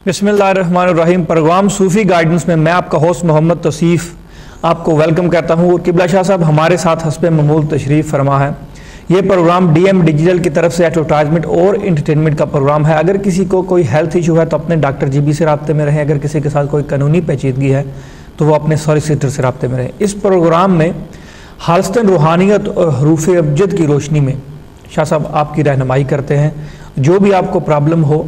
بسم اللہ الرحمن الرحیم۔ پروگرام صوفی گائیڈنس میں آپ کا ہوسٹ محمد توصیف آپ کو ویلکم کرتا ہوں، اور قبلہ شاہ صاحب ہمارے ساتھ حسب معمول تشریف فرما ہے۔ یہ پروگرام ڈی ایم ڈیجیٹل کی طرف سے ایڈورٹائزمنٹ اور انٹرٹینمنٹ کا پروگرام ہے۔ اگر کسی کو کوئی ہیلتھ ایشو ہے تو اپنے ڈاکٹر جی بی سے رابطے میں رہیں، اگر کسی کے ساتھ کوئی قانونی پیچیدگی ہے تو وہ اپنے سالیسیٹر سے رابطے میں رہیں۔ اس پروگرام میں خالصتاً روحانیت اور حروف ابجد کی روشنی میں شاہ صاحب آپ کی رہنمائی کرتے ہیں۔ جو بھی آپ کو پرابلم ہو،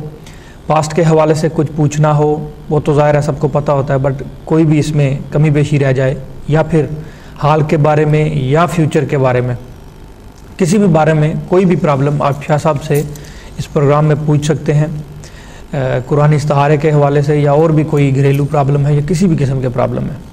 پاسٹ کے حوالے سے کچھ پوچھنا ہو، وہ تو ظاہر ہے سب کو پتہ ہوتا ہے، بٹ کوئی بھی اس میں کمی بیشی رہ جائے، یا پھر حال کے بارے میں یا فیوچر کے بارے میں، کسی بھی بارے میں کوئی بھی پرابلم آپ شاہ صاحب سے اس پروگرام میں پوچھ سکتے ہیں۔ قرآن استخارے کے حوالے سے یا اور بھی کوئی گھریلو پرابلم ہے یا کسی بھی قسم کے پرابلم ہے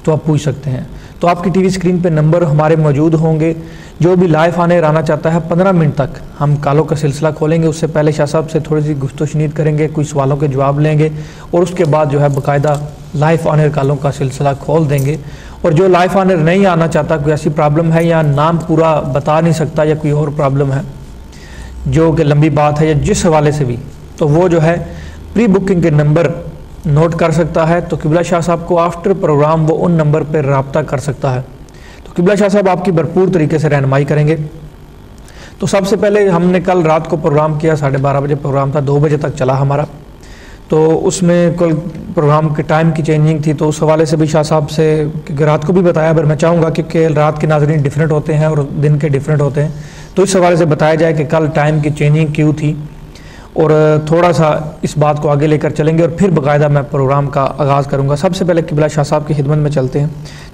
تو آپ پوچھ سکتے ہیں۔ تو آپ کی ٹی وی اسکرین پہ نمبر ہمارے موجود ہوں گے۔ جو بھی لائف آنے آنا چاہتا ہے 15 منٹ تک ہم کالوں کا سلسلہ کھولیں گے۔ اس سے پہلے شاہ صاحب سے تھوڑی سی گفت و شنید کریں گے، کچھ سوالوں کے جواب لیں گے، اور اس کے بعد جو ہے باقاعدہ لائف آنر کالوں کا سلسلہ کھول دیں گے۔ اور جو لائف آنر نہیں آنا چاہتا، کوئی ایسی پرابلم ہے یا نام پورا بتا نہیں سکتا یا کوئی اور پرابلم ہے جو کہ لمبی بات ہے یا جس حوالے سے بھی، تو وہ جو ہے پری بکنگ کے نمبر نوٹ کر سکتا ہے۔ تو قبلہ شاہ صاحب کو آفٹر پروگرام وہ ان نمبر پہ رابطہ کر سکتا ہے۔ تو قبلہ شاہ صاحب آپ کی بھرپور طریقے سے رہنمائی کریں گے۔ تو سب سے پہلے ہم نے کل رات کو پروگرام کیا، 12:30 بجے پروگرام تھا، 2 بجے تک چلا ہمارا۔ تو اس میں کل پروگرام کے ٹائم کی چینجنگ تھی، تو اس حوالے سے بھی شاہ صاحب سے کیونکہ رات کو بھی بتایا، پر میں چاہوں گا کہ رات کے ناظرین ڈیفرنٹ ہوتے ہیں اور دن کے ڈیفرنٹ ہوتے ہیں، تو اس حوالے سے بتایا جائے کہ کل ٹائم کی چینجنگ کیوں تھی، اور تھوڑا سا اس بات کو آگے لے کر چلیں گے، اور پھر باقاعدہ میں پروگرام کا آغاز کروں گا۔ سب سے پہلے قبلہ شاہ صاحب کی خدمت میں چلتے ہیں۔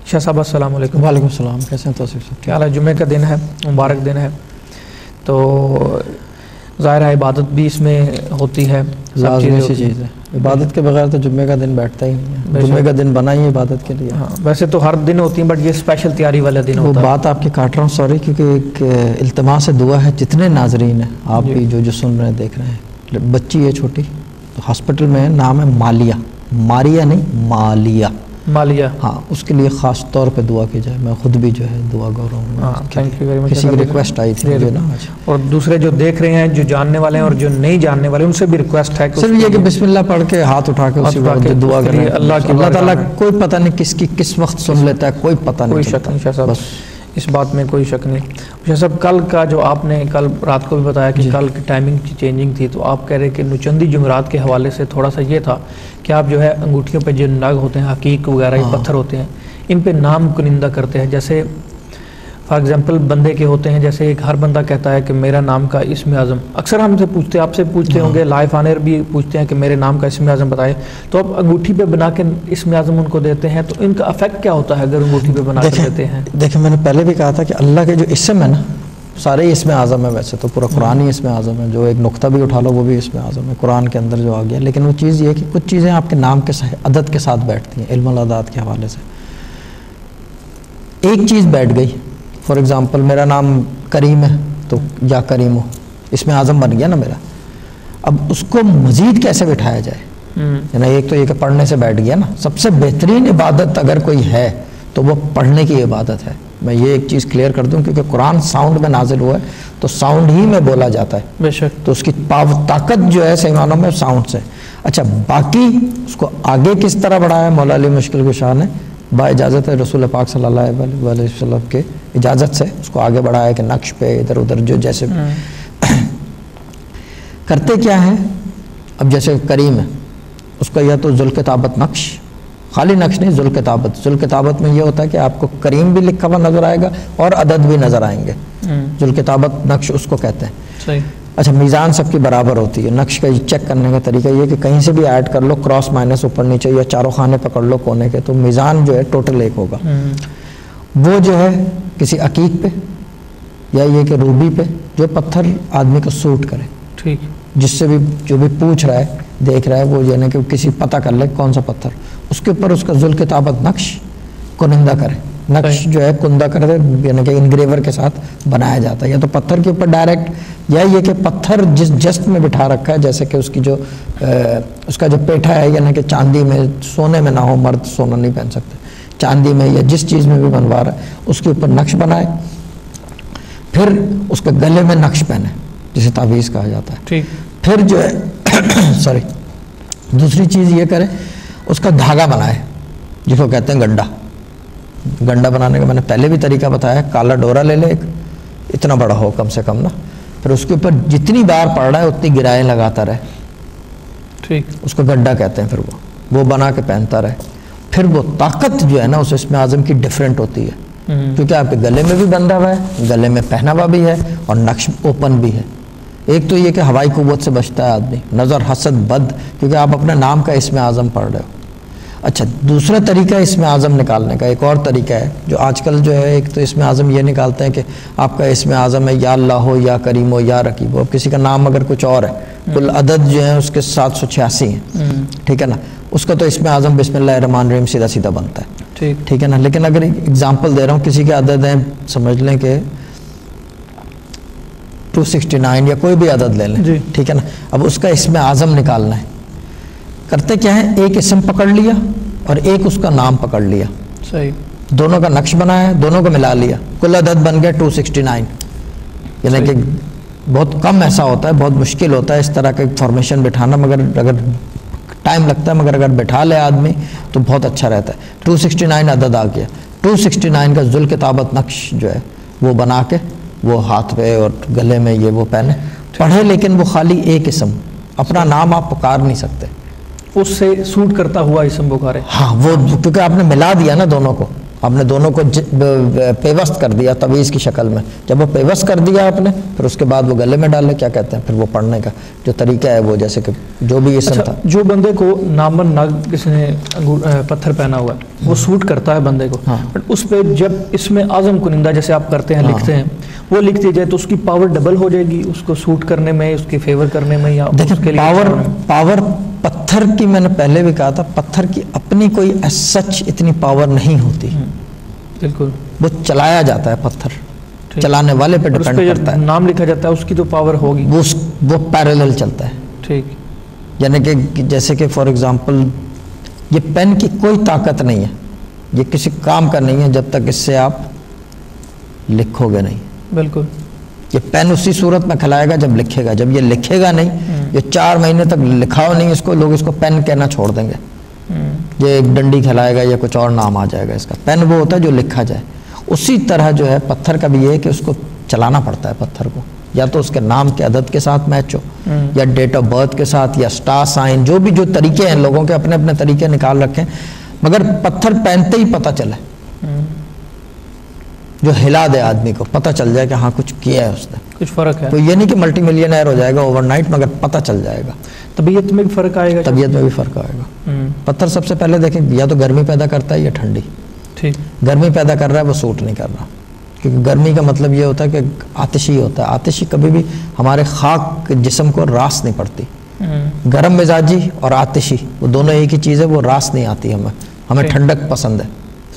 شاہ صاحب السلام علیکم۔ وعلیکم السلام، کیسے ہیں توصیف صاحب؟ کیا حال ہے؟ جمعے کا دن ہے، مبارک دن ہے، تو ظاہر ہے عبادت بھی اس میں ہوتی ہے، لازمی سی چیز ہے۔ عبادت کے بغیر تو جمعے کا دن بیٹھتا ہی نہیں ہے۔ جمعے کا دن بنا ہی عبادت کے لیے۔ ہاں، ویسے تو ہر دن ہوتی ہیں، بٹ یہ اسپیشل تیاری والا دن ہوتا ہے۔ وہ بات آپ کی کاٹ رہا ہوں، سوری، کیونکہ ایک التماس دعا ہے جتنے ناظرین ہیں، آپ بھی جو سن رہے ہیں دیکھ رہے ہیں، بچی ہے چھوٹی، تو ہاسپٹل میں نام ہے مالیہ، ماریا نہیں مالیہ، مالیہ، ہاں، اس کے لیے خاص طور پہ دعا کی جائے۔ میں خود بھی جو ہے دعا گو رہا ہوں، تھینک یو ویری مچ۔ کسی کی ریکویسٹ آئی تھی مجھے نا، اور دوسرے جو دیکھ رہے ہیں، جو جاننے والے ہیں اور جو نہیں جاننے والے، ان سے بھی ریکویسٹ ہے کہ صرف یہ کہ بسم اللہ پڑھ کے ہاتھ اٹھا کے اسی وقت دعا کریں۔ اللہ تعالیٰ کوئی پتہ نہیں کس کی کس وقت سن لیتا ہے، کوئی پتہ نہیں، کوئی شک نہیں شاہ صاحب، بس اس بات میں کوئی شک نہیں۔ شاہ صاحب کل کا جو آپ نے کل رات کو بھی بتایا کہ کل کی ٹائمنگ کی چینجنگ تھی، تو آپ کہہ رہے کہ نوچندی جمعرات کے حوالے سے تھوڑا سا یہ تھا کہ آپ جو ہے انگوٹھیوں پہ جو نگ ہوتے ہیں، حقیق وغیرہ یہ پتھر ہوتے ہیں، ان پہ نام کنندہ کرتے ہیں۔ جیسے فار ایگزامپل بندے کے ہوتے ہیں، جیسے ایک ہر بندہ کہتا ہے کہ میرا نام کا اسم اعظم، اکثر ہم سے پوچھتے ہیں، آپ سے پوچھتے ہوں گے، لائف آنر بھی پوچھتے ہیں کہ میرے نام کا اسم اعظم بتائیں، تو آپ انگوٹھی پہ بنا کے اسم اعظم ان کو دیتے ہیں، تو ان کا افیکٹ کیا ہوتا ہے اگر انگوٹھی پہ بنا کے دیتے ہیں؟ دیکھیں، میں نے پہلے بھی کہا تھا کہ اللہ کے جو اسم ہے نا، سارے اسم اعظم ہے، ویسے تو پورا قرآن ہی اسم اعظم ہے، جو ایک نقطہ بھی اٹھا لو وہ بھی اسم اعظم ہے قرآن کے اندر جو آ گیا۔ لیکن وہ چیز یہ ہے کہ کچھ چیزیں آپ کے نام کے عدد کے ساتھ بیٹھتی ہیں، علم العداد کے حوالے سے۔ ایک چیز بیٹھ گئی، فار ایگزامپل میرا نام کریم ہے، تو یا کریم ہو، اسم اعظم بن گیا نا میرا۔ اب اس کو مزید کیسے بٹھایا جائے؟ یعنی ایک تو یہ کہ پڑھنے سے بیٹھ گیا نا۔ سب سے بہترین عبادت اگر کوئی ہے تو وہ پڑھنے کی عبادت ہے۔ میں یہ ایک چیز کلیئر کر دوں، کیونکہ قرآن ساؤنڈ میں نازل ہوا ہے، تو ساؤنڈ ہی میں بولا جاتا ہے، بے شک، تو اس کی طاقت جو ہے صحیح معنوں میں ساؤنڈ سے۔ اچھا، باقی اس کو آگے کس طرح بڑھایا مولا علی مشکل کشا نے؟ با اجازت ہے رسول پاک صلی اللہ علیہ وسلم کے اجازت سے اس کو آگے بڑھایا کہ نقش پہ ادھر ادھر جو جیسے کرتے کیا ہیں۔ اب جیسے کریم ہے، اس کا یا تو ذوالکتابت نقش، خالی نقش نہیں، ذوالکتابت۔ ذوالکتابت میں یہ ہوتا ہے کہ آپ کو کریم بھی لکھا ہوا نظر آئے گا اور عدد بھی نظر آئیں گے، ذوالکتابت نقش اس کو کہتے ہیں۔ صحیح۔ اچھا، میزان سب کی برابر ہوتی ہے۔ نقش کا چیک کرنے کا طریقہ یہ کہ کہیں سے بھی ایڈ کر لو، کراس مائنس اوپر نیچے، یا چاروں خانے پکڑ لو کونے کے، تو میزان جو ہے ٹوٹل ایک ہوگا۔ وہ جو ہے کسی عقیق پہ یا یہ کہ روبی پہ، جو پتھر آدمی کو سوٹ کرے، ٹھیک، جس سے بھی جو بھی پوچھ رہا ہے دیکھ رہا ہے، وہ یعنی کہ کسی پتہ کر لے کون سا پتھر، اس کے اوپر اس کا ذوالکتابت نقش کنندہ کرے۔ نقش جو ہے کندہ کرتے، یعنی کہ انگریور کے ساتھ بنایا جاتا ہے، یا تو پتھر کے اوپر ڈائریکٹ، یا یہ کہ پتھر جس جست میں بٹھا رکھا ہے، جیسے کہ اس کی جو اس کا جو پیٹھا ہے، یعنی کہ چاندی میں، سونے میں نہ ہو، مرد سونا نہیں پہن سکتے، چاندی میں یا جس چیز میں بھی بنوا رہا ہے، اس کے اوپر نقش بنائے، پھر اس کے گلے میں نقش پہنے، جسے تعویذ کہا جاتا ہے۔ ٹھیک، پھر جو ہے سوری دوسری چیز یہ کرے اس کا دھاگا بنائے جس کو کہتے ہیں گنڈا. گنڈا بنانے کا میں نے پہلے بھی طریقہ بتایا. کالا ڈورا لے لے ایک اتنا بڑا ہو کم سے کم نا, پھر اس کے اوپر جتنی بار پڑ رہا ہے اتنی گرائیں لگاتا رہے. ٹھیک, اس کو گڈھا کہتے ہیں. پھر وہ بنا کے پہنتا رہے. پھر وہ طاقت جو ہے نا اس اسم اعظم کی ڈیفرنٹ ہوتی ہے, کیونکہ آپ کے گلے میں بھی بندھا ہوا ہے, گلے میں پہنا ہوا بھی ہے, اور نقش اوپن بھی ہے. ایک تو یہ کہ ہوائی قوت سے بچتا ہے آدمی, نظر, حسد, بد, کیونکہ آپ اپنے نام کا اسم اعظم پڑھ رہے ہو. اچھا, دوسرا طریقہ اسم اعظم نکالنے کا ایک اور طریقہ ہے جو آج کل جو ہے, ایک تو اسم اعظم یہ نکالتے ہیں کہ آپ کا اسم اعظم ہے یا اللہ ہو, یا کریم ہو, یا رقیب ہو. اب کسی کا نام اگر کچھ اور ہے, کل عدد جو ہیں اس کے 786 ہیں, ٹھیک ہے نا, اس کا تو اسم اعظم بسم اللہ الرحمن الرحیم سیدھا سیدھا بنتا ہے, ٹھیک ہے نا. لیکن اگر اگزامپل دے رہا ہوں, کسی کے عدد ہیں سمجھ لیں کہ 269 یا کوئی بھی عدد لے لیں, ٹھیک ہے نا. اب اس کا اسم اعظم نکالنا ہے. کرتے کیا ہے, ایک اسم پکڑ لیا اور ایک اس کا نام پکڑ لیا, صحیح, دونوں کا نقش بنایا, دونوں کو ملا لیا, کل عدد بن گیا 269. یعنی کہ بہت کم ایسا ہوتا ہے, بہت مشکل ہوتا ہے اس طرح کا فارمیشن بٹھانا, مگر اگر ٹائم لگتا ہے, مگر اگر بٹھا لے آدمی تو بہت اچھا رہتا ہے. 269 عدد آ گیا. 269 کا ذل کتابت نقش جو ہے وہ بنا کے وہ ہاتھ پہ اور گلے میں یہ وہ پہنے, پڑھے. لیکن وہ خالی ایک اسم, اپنا نام آپ پکار نہیں سکتے, اس سے سوٹ کرتا ہوا اسم پکارے. ہاں, وہ کیونکہ آپ نے ملا دیا نا دونوں کو, آپ نے دونوں کو پیوست کر دیا تعویذ کی شکل میں. جب وہ پیوست کر دیا آپ نے, پھر اس کے بعد وہ گلے میں ڈالے, کیا کہتے ہیں, پھر وہ پڑھنے کا جو طریقہ ہے وہ جیسے کہ جو بھی اسم تھا. جو بندے کو نامن نگ کسی نے پتھر پہنا ہوا ہے وہ سوٹ کرتا ہے بندے کو, بٹ اس پہ جب اسم اعظم کنندہ جیسے آپ کرتے ہیں, لکھتے ہیں, وہ لکھ دی جائے تو اس کی پاور ڈبل ہو جائے گی اس کو سوٹ کرنے میں, اس کے فیور کرنے میں, یا اس کے لیے پاور پتھر کی, میں نے پہلے بھی کہا تھا, پتھر کی اپنی کوئی سچ اتنی پاور نہیں ہوتی. بالکل, وہ چلایا جاتا ہے پتھر, چلانے والے پہ ڈیپینڈ کرتا ہے. نام لکھا جاتا ہے اس کی تو پاور ہوگی, وہ پیرالل چلتا ہے. ٹھیک, یعنی کہ جیسے کہ فار ایگزامپل یہ پین کی کوئی طاقت نہیں ہے, یہ کسی کام کا نہیں ہے جب تک اس سے آپ لکھو گے نہیں. بالکل, یہ پین اسی صورت میں کھلائے گا جب لکھے گا. جب یہ لکھے گا نہیں, یہ 4 مہینے تک لکھاؤ نہیں اس کو, لوگ اس کو پین کہنا چھوڑ دیں گے. یہ ایک ڈنڈی کھلائے گا یا کچھ اور نام آ جائے گا اس کا. پین وہ ہوتا ہے جو لکھا جائے. اسی طرح جو ہے پتھر کا بھی یہ ہے کہ اس کو چلانا پڑتا ہے پتھر کو, یا تو اس کے نام کے عدد کے ساتھ میچ ہو, یا ڈیٹ آف برتھ کے ساتھ, یا سٹار سائن, جو بھی جو طریقے ہیں لوگوں کے اپنے اپنے طریقے نکال رکھے ہیں, مگر پتھر پہنتے ہی پتہ چلے, جو ہلا دے آدمی کو, پتہ چل جائے کہ ہاں کچھ کیا ہے اس نے, کچھ فرق ہے. تو یہ نہیں کہ ملٹی ملینئر ہو جائے گا اوور نائٹ, مگر پتہ چل جائے گا. طبیعت میں بھی فرق آئے گا, طبیعت میں بھی فرق آئے گا. پتھر سب سے پہلے دیکھیں یا تو گرمی پیدا کرتا ہے یا ٹھنڈی. ٹھیک, گرمی پیدا کر رہا ہے وہ سوٹ نہیں کر رہا, کیونکہ گرمی کا مطلب یہ ہوتا ہے کہ آتشی ہوتا ہے. آتشی کبھی بھی ہمارے خاک جسم کو راس نہیں پڑتی. گرم مزاجی اور آتشی وہ دونوں ایک ہی چیز ہے, وہ راس نہیں آتی ہمیں ٹھنڈک پسند ہے.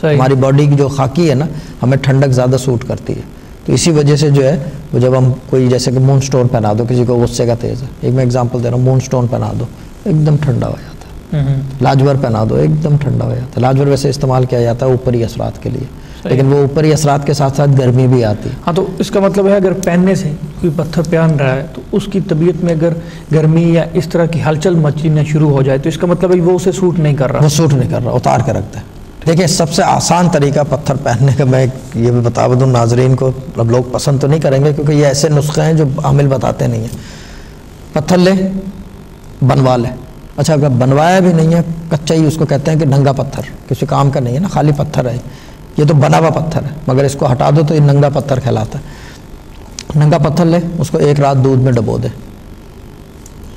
ہماری باڈی کی جو خاکی ہے نا, ہمیں ٹھنڈک زیادہ سوٹ کرتی ہے. تو اسی وجہ سے جو ہے وہ جب ہم کوئی جیسے کہ مون سٹون پہنا دو, کسی کو غصے کا تیز ہے, ایک میں اگزامپل دے رہا ہوں, مون سٹون پہنا دو ایک دم ٹھنڈا ہو جاتا ہے. لاجور پہنا دو ایک دم ٹھنڈا ہو جاتا ہے. لاجور ویسے استعمال کیا جاتا ہے اوپری اثرات کے لیے, لیکن وہ اوپری اثرات کے ساتھ ساتھ گرمی بھی آتی ہے. ہاں, تو اس کا مطلب ہے اگر پہننے سے کوئی پتھر پہن رہا ہے تو اس کی طبیعت میں اگر گرمی یا اس طرح کی ہلچل مچنا شروع ہو جائے تو اس کا مطلب ہے وہ اسے سوٹ نہیں کر رہا. وہ سوٹ نہیں کر رہا, اتار کے رکھتا ہے. دیکھیں سب سے آسان طریقہ پتھر پہننے کا میں یہ بھی بتا دوں ناظرین کو, اب لوگ پسند تو نہیں کریں گے کیونکہ یہ ایسے نسخے ہیں جو عامل بتاتے نہیں ہیں. پتھر لے, بنوا لے. اچھا, اگر بنوایا بھی نہیں ہے, کچا ہی, اس کو کہتے ہیں کہ ننگا پتھر, کسی کام کا نہیں ہے نا, خالی پتھر ہے. یہ تو بنا ہوا پتھر ہے, مگر اس کو ہٹا دو تو یہ ننگا پتھر کہلاتا ہے. ننگا پتھر لے, اس کو 1 رات دودھ میں ڈبو دے,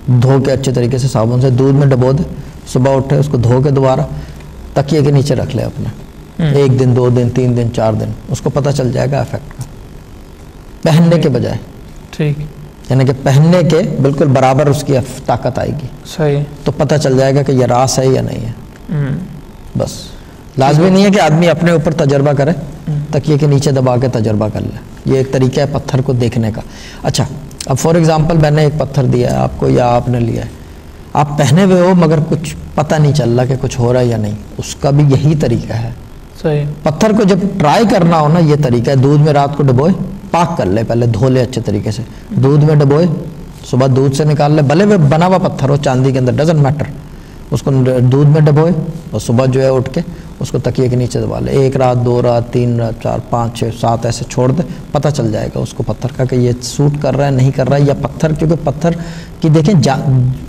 دھو کے اچھے طریقے سے صابن سے دودھ میں ڈبو دے. صبح اٹھے اس کو دھو کے دوبارہ تکیے کے نیچے رکھ لے اپنے, 1 دن 2 دن 3 دن 4 دن, اس کو پتہ چل جائے گا افیکٹ کا, پہننے کے بجائے. ٹھیک, یعنی کہ پہننے کے بالکل برابر اس کی طاقت آئے گی. صحیح, تو پتہ چل جائے گا کہ یہ راس ہے یا نہیں ہے. بس لازمی نہیں ہے کہ آدمی اپنے اوپر تجربہ کرے, تکیے کے نیچے دبا کے تجربہ کر لے. یہ ایک طریقہ ہے پتھر کو دیکھنے کا. اچھا, اب فار ایگزامپل میں نے ایک پتھر دیا ہے آپ کو یا آپ نے لیا ہے, آپ پہنے ہوئے ہو مگر کچھ پتہ نہیں چل رہا کہ کچھ ہو رہا ہے یا نہیں, اس کا بھی یہی طریقہ ہے. صحیح, پتھر کو جب ٹرائی کرنا ہو نا, یہ طریقہ ہے, دودھ میں رات کو ڈبوئے, پاک کر لے, پہلے دھو لے اچھے طریقے سے, دودھ میں ڈبوئے, صبح دودھ سے نکال لے, بھلے وہ بنا ہوا پتھر ہو چاندی کے اندر, ڈزنٹ میٹر, اس کو دودھ میں ڈبوئے اور صبح جو ہے اٹھ کے اس کو تکیے کے نیچے دبا لے، 1 رات 2 رات 3 رات 4 5 6 7 ایسے چھوڑ دے، پتہ چل جائے گا اس کو پتھر کا کہ یہ سوٹ کر رہا ہے نہیں کر رہا ہے، یا پتھر، کیونکہ پتھر کی دیکھیں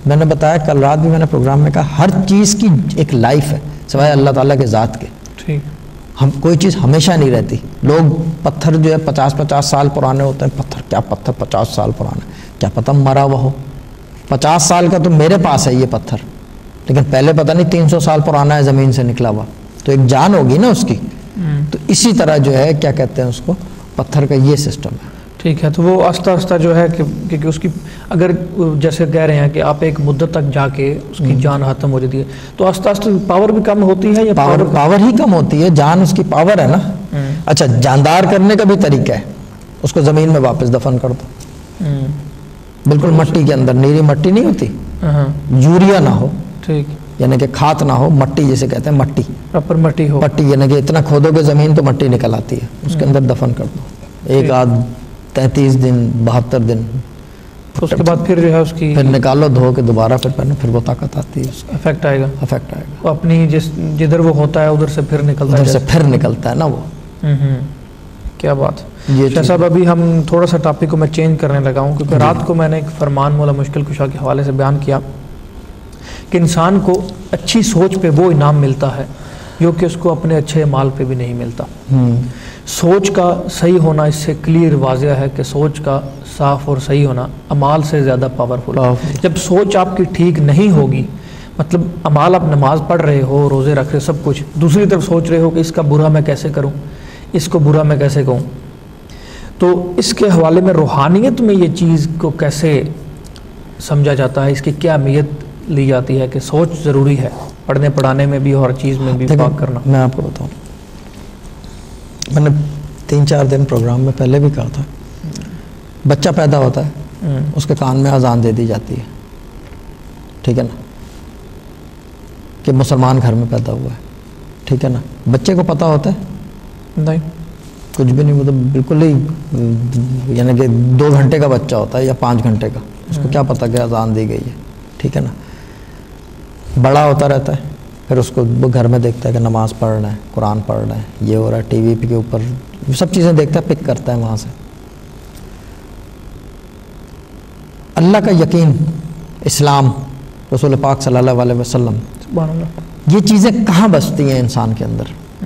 میں نے بتایا کل رات بھی میں نے پروگرام میں کہا ہر چیز کی ایک لائف ہے سوائے اللہ تعالیٰ کے ذات کے. ہم کوئی چیز ہمیشہ نہیں رہتی. لوگ پتھر جو ہے 50 سال پرانے ہوتے ہیں، پتھر 50 سال پرانا، کیا پتہ مرا ہوا ہو. 50 سال کا تو میرے پاس ہے یہ پتھر، لیکن پہلے پتہ نہیں 300 سال پرانا ہے زمین سے نکلا ہوا، تو ایک جان ہوگی نا اس کی. تو اسی طرح جو ہے کیا کہتے ہیں اس کو، پتھر کا یہ سسٹم ہے. ٹھیک ہے، تو وہ آہستہ آہستہ جو ہے کہ اس کی اگر جیسے کہہ رہے ہیں کہ آپ ایک مدت تک جا کے اس کی جان ختم ہو جاتی ہے، تو آہستہ آہستہ پاور بھی کم ہوتی ہے، یا پاور ہی کم ہوتی ہے، جان اس کی پاور ہے نا. اچھا، جاندار کرنے کا بھی طریقہ ہے، اس کو زمین میں واپس دفن کر دو، بالکل مٹی کے اندر. نیری مٹی نہیں ہوتی، یوریا نہ ہو، ٹھیک، یعنی کہ کھاد نہ ہو، مٹی جسے کہتے ہیں، مٹی پراپر مٹی ہو، مٹی یعنی کہ اتنا کھودو گے زمین تو مٹی نکل آتی ہے، اس کے اندر دفن کر دو. ایک آدھ 33 دن 72 دن، اس کے بعد پھر جو ہے اس کی پھر نکالو دھو کے دوبارہ پھر وہ طاقت آتی ہے، اس کا افیکٹ آئے گا. وہ اپنی جدھر وہ ہوتا ہے ادھر سے پھر نکلتا ہے نا وہ. کیا بات. شاہ صاحب ابھی ہم تھوڑا سا ٹاپک کو میں چینج کرنے لگا ہوں، کیونکہ رات کو میں نے ایک فرمان مولا مشکل کشا کے حوالے سے بیان کیا کہ انسان کو اچھی سوچ پہ وہ انعام ملتا ہے جو کہ اس کو اپنے اچھے اعمال پہ بھی نہیں ملتا. سوچ کا صحیح ہونا اس سے کلیئر واضح ہے کہ سوچ کا صاف اور صحیح ہونا اعمال سے زیادہ پاورفل ہے. جب سوچ آپ کی ٹھیک نہیں ہوگی، مطلب اعمال آپ نماز پڑھ رہے ہو، روزے رکھ رہے، سب کچھ، دوسری طرف سوچ رہے ہو کہ اس کا برا میں کیسے کروں، اس کو برا میں کیسے کہوں، تو اس کے حوالے میں روحانیت میں یہ چیز کو کیسے سمجھا جاتا ہے، اس کی کیا اہمیت لی جاتی ہے کہ سوچ ضروری ہے پڑھنے پڑھانے میں بھی اور چیز میں بھی پاک کرنا. میں آپ کو بتاؤں، میں نے 3-4 دن پروگرام میں پہلے بھی کہا تھا، بچہ پیدا ہوتا ہے اس کے کان میں اذان دے دی جاتی ہے، ٹھیک ہے نا، کہ مسلمان گھر میں پیدا ہوا ہے، ٹھیک ہے نا. بچے کو پتہ ہوتا ہے نہیں، کچھ بھی نہیں، مطلب بالکل ہی، یعنی کہ 2 گھنٹے کا بچہ ہوتا ہے یا 5 گھنٹے کا، اس کو کیا پتہ کہ اذان دی گئی ہے، ٹھیک ہے نا. بڑا ہوتا رہتا ہے، پھر اس کو وہ گھر میں دیکھتا ہے کہ نماز پڑھ رہا ہے، قرآن پڑھ رہا ہے، یہ ہو رہا ہے، ٹی وی کے اوپر سب چیزیں دیکھتا ہے، پک کرتا ہے وہاں سے. اللہ کا یقین، اسلام، رسول پاک صلی اللہ علیہ وسلم، سبحان اللہ، یہ چیزیں کہاں بستی ہیں انسان کے اندر؟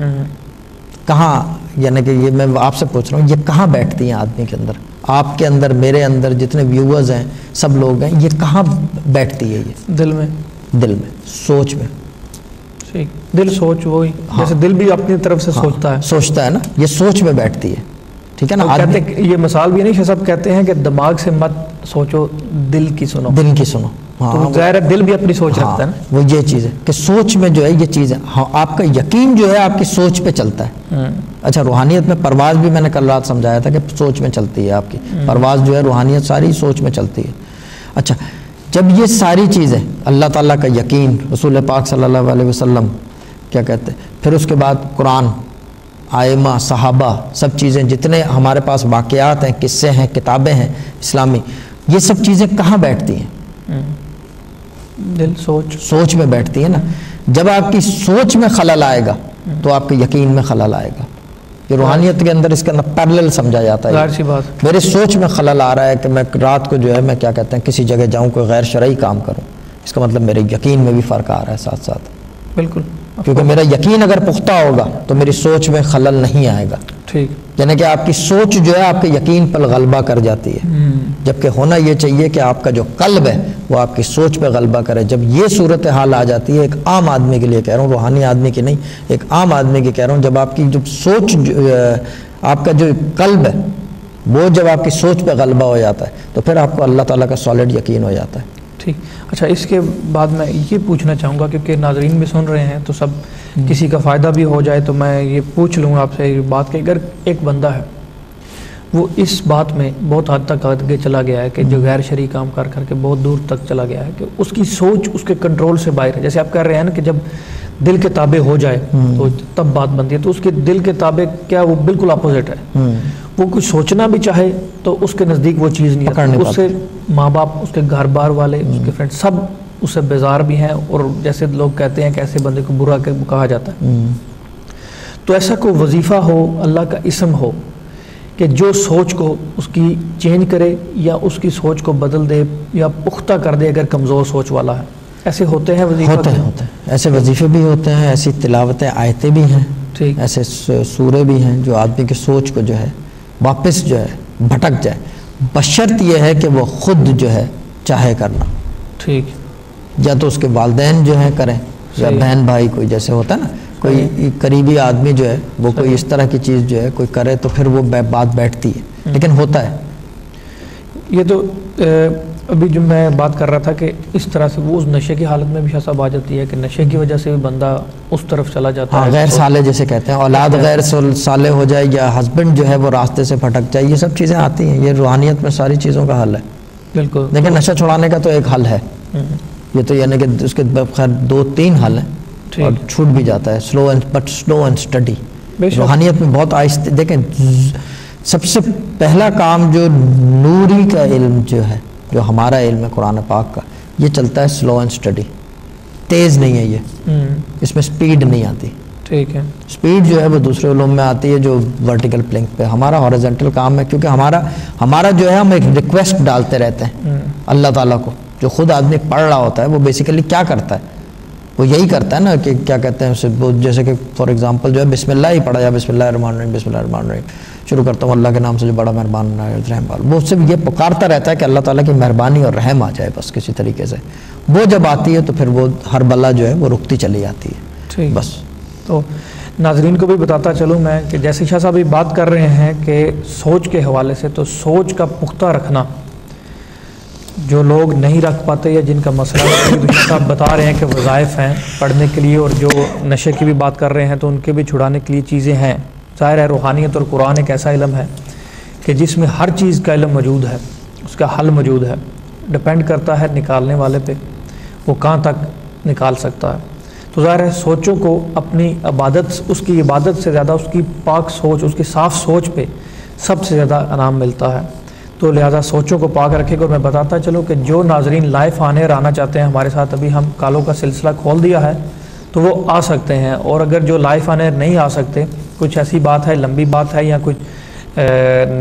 کہاں؟ یعنی کہ یہ میں آپ سے پوچھ رہا ہوں، یہ کہاں بیٹھتی ہیں آدمی کے اندر، آپ کے اندر، میرے اندر، جتنے ویورز ہیں، سب لوگ ہیں، یہ کہاں بیٹھتی ہے؟ یہ دل میں، سوچ میں. دل سوچ وہی، جیسے دل بھی اپنی طرف سے سوچتا ہے نا، یہ سوچ میں بیٹھتی ہے، ٹھیک ہے نا. کہتے ہیں یہ مثال بھی نہیں، شاہ صاحب کہتے ہیں کہ دماغ سے مت سوچو، دل کی سنو. تو ظاہر ہے دل بھی اپنی سوچ رکھتا ہے نا. وہ یہ چیز ہے کہ سوچ میں جو ہے یہ چیز ہے. آپ کا یقین جو ہے آپ کی سوچ پہ چلتا ہے. اچھا، روحانیت میں پرواز بھی میں نے کل رات سمجھایا تھا کہ سوچ میں چلتی ہے آپ کی پرواز جو ہے، روحانیت ساری سوچ میں چلتی ہے. اچھا، جب یہ ساری چیزیں، اللہ تعالیٰ کا یقین، رسول پاک صلی اللہ علیہ وسلم کیا کہتے ہیں، پھر اس کے بعد قرآن، آئمہ، صحابہ، سب چیزیں، جتنے ہمارے پاس واقعات ہیں، قصے ہیں، کتابیں ہیں اسلامی، یہ سب چیزیں کہاں بیٹھتی ہیں؟ دل، سوچ میں بیٹھتی ہے نا. جب آپ کی سوچ میں خلل آئے گا تو آپ کے یقین میں خلل آئے گا. کہ روحانیت کے اندر اس کے اندر پیرلل سمجھا جاتا ہے. ظاہر سی بات، میرے سوچ میں خلل آ رہا ہے کہ میں رات کو جو ہے میں کیا کہتے ہیں کسی جگہ جاؤں، کوئی غیر شرعی کام کروں، اس کا مطلب میرے یقین میں بھی فرق آ رہا ہے ساتھ ساتھ. بالکل، کیونکہ میرا یقین اگر پختہ ہوگا تو میری سوچ میں خلل نہیں آئے گا. ٹھیک، یعنی کہ آپ کی سوچ جو ہے آپ کے یقین پر غلبہ کر جاتی ہے، جبکہ ہونا یہ چاہیے کہ آپ کا جو قلب ہے وہ آپ کی سوچ پہ غلبہ کرے. جب یہ صورتحال آ جاتی ہے، ایک عام آدمی کے لیے کہہ رہا ہوں، روحانی آدمی کی نہیں، ایک عام آدمی کی کہہ رہا ہوں، جب آپ کی جو سوچ، آپ کا جو قلب ہے وہ جب آپ کی سوچ پہ غلبہ ہو جاتا ہے تو پھر آپ کو اللہ تعالیٰ کا سالڈ یقین ہو جاتا ہے. ٹھیک. اچھا، اس کے بعد میں یہ پوچھنا چاہوں گا، کیونکہ ناظرین بھی سن رہے ہیں تو سب کسی کا فائدہ بھی ہو جائے، تو میں یہ پوچھ لوں آپ سے یہ بات کہ اگر ایک بندہ ہے وہ اس بات میں بہت حد تک آگے چلا گیا ہے کہ جو غیر شرعی کام کر کے بہت دور تک چلا گیا ہے کہ اس کی سوچ اس کے کنٹرول سے باہر ہے، جیسے آپ کہہ رہے ہیں نا کہ جب دل کے تابع ہو جائے تو تب بات بنتی ہے، تو اس کے دل کے تابع کیا وہ بالکل اپوزٹ ہے. وہ کچھ سوچنا بھی چاہے تو اس کے نزدیک وہ چیز نہیں آتی، اس سے ماں باپ، اس کے گھر بار والے، اس کے فرینڈ سب اس سے بیزار بھی ہیں، اور جیسے لوگ کہتے ہیں کہ ایسے بندے کو برا کہا جاتا ہے. تو ایسا کوئی وظیفہ ہو، اللہ کا اسم ہو کہ جو سوچ کو اس کی چینج کرے یا اس کی سوچ کو بدل دے یا پختہ کر دے اگر کمزور سوچ والا ہے، ایسے ہوتے ہیں وظیفہ؟ ہوتے ہیں، ایسے وظیفے بھی ہوتے ہیں، ایسی تلاوتیں آیتیں بھی ہیں، ٹھیک، ایسے سورے بھی ہیں جو آدمی کی سوچ کو جو ہے واپس جو ہے بھٹک جائے، بشرط یہ ہے کہ وہ خود جو ہے چاہے کرنا. ٹھیک. یا تو اس کے والدین جو ہیں کریں، یا بہن بھائی کوئی جیسے ہوتا ہے نا، کوئی قریبی آدمی جو ہے وہ کوئی اس طرح کی چیز جو ہے کوئی کرے تو پھر وہ بات بیٹھتی ہے، لیکن ہوتا ہے. یہ تو ابھی جو میں بات کر رہا تھا کہ اس طرح سے وہ اس نشے کی حالت میں بھی شاہ صاحب آ جاتی ہے کہ نشے کی وجہ سے بھی بندہ اس طرف چلا جاتا ہے. غیر صالح جیسے کہتے ہیں، اولاد غیر صالح ہو جائے یا ہسبینڈ جو ہے وہ راستے سے بھٹک جائے، یہ سب چیزیں آتی ہیں. یہ روحانیت میں ساری چیزوں کا حل ہے. بالکل. لیکن نشہ چھڑانے کا تو ایک حل ہے، یہ تو یعنی کہ اس کے خیر 2-3 حل ہیں اور چھوٹ بھی جاتا ہے. Slow and study. روحانیت میں بہت آہستہ. دیکھیں سب سے پہلا کام جو نوری کا علم جو ہے، جو ہمارا علم ہے قرآن پاک کا، یہ چلتا ہے سلو اینڈ اسٹڈی. تیز نہیں ہے یہ، اس میں سپیڈ نہیں آتی. ٹھیک ہے. سپیڈ جو ہے وہ دوسرے علوم میں آتی ہے جو ورٹیکل پلنک پہ. ہمارا ہارزنٹل کام ہے، کیونکہ ہمارا جو ہے ہم ایک ریکویسٹ ڈالتے رہتے ہیں اللہ تعالیٰ کو. جو خود آدمی پڑھ رہا ہوتا ہے وہ بیسیکلی کیا کرتا ہے، وہ یہی کرتا ہے نا کہ کیا کہتے ہیں اسے، جیسے کہ فار ایگزامپل جو ہے بسم اللہ ہی پڑھا یا بسم اللہ الرحمن الرحیم، بسم اللہ الرحمن الرحیم شروع کرتا ہوں اللہ کے نام سے جو بڑا مہربان رحم والا. وہ صرف یہ پکارتا رہتا ہے کہ اللہ تعالیٰ کی مہربانی اور رحم آ جائے بس کسی طریقے سے. وہ جب آتی ہے تو پھر وہ ہر بلا جو ہے وہ رکتی چلی جاتی ہے. بس. تو ناظرین کو بھی بتاتا چلوں میں کہ جیسے شاہ صاحب بات کر رہے ہیں کہ سوچ کے حوالے سے، تو سوچ کا پختہ رکھنا جو لوگ نہیں رکھ پاتے یا جن کا مسئلہ شاہ صاحب بتا رہے ہیں کہ وظائف ہیں پڑھنے کے لیے، اور جو نشے کی بھی بات کر رہے ہیں تو ان کے بھی چھڑانے کے لیے چیزیں ہیں. ظاہر ہے روحانیت اور قرآن ایک ایسا علم ہے کہ جس میں ہر چیز کا علم موجود ہے، اس کا حل موجود ہے. ڈپینڈ کرتا ہے نکالنے والے پہ، وہ کہاں تک نکال سکتا ہے. تو ظاہر ہے سوچوں کو اپنی عبادت، اس کی عبادت سے زیادہ اس کی پاک سوچ، اس کی صاف سوچ پہ سب سے زیادہ انعام ملتا ہے. تو لہٰذا سوچوں کو پاک رکھے گا. اور میں بتاتا چلوں کہ جو ناظرین لائف آنے آنا چاہتے ہیں ہمارے ساتھ، ابھی ہم کالوں کا سلسلہ کھول دیا ہے تو وہ آ سکتے ہیں. اور اگر جو لائف آنے نہیں آ سکتے، کچھ ایسی بات ہے، لمبی بات ہے، یا کچھ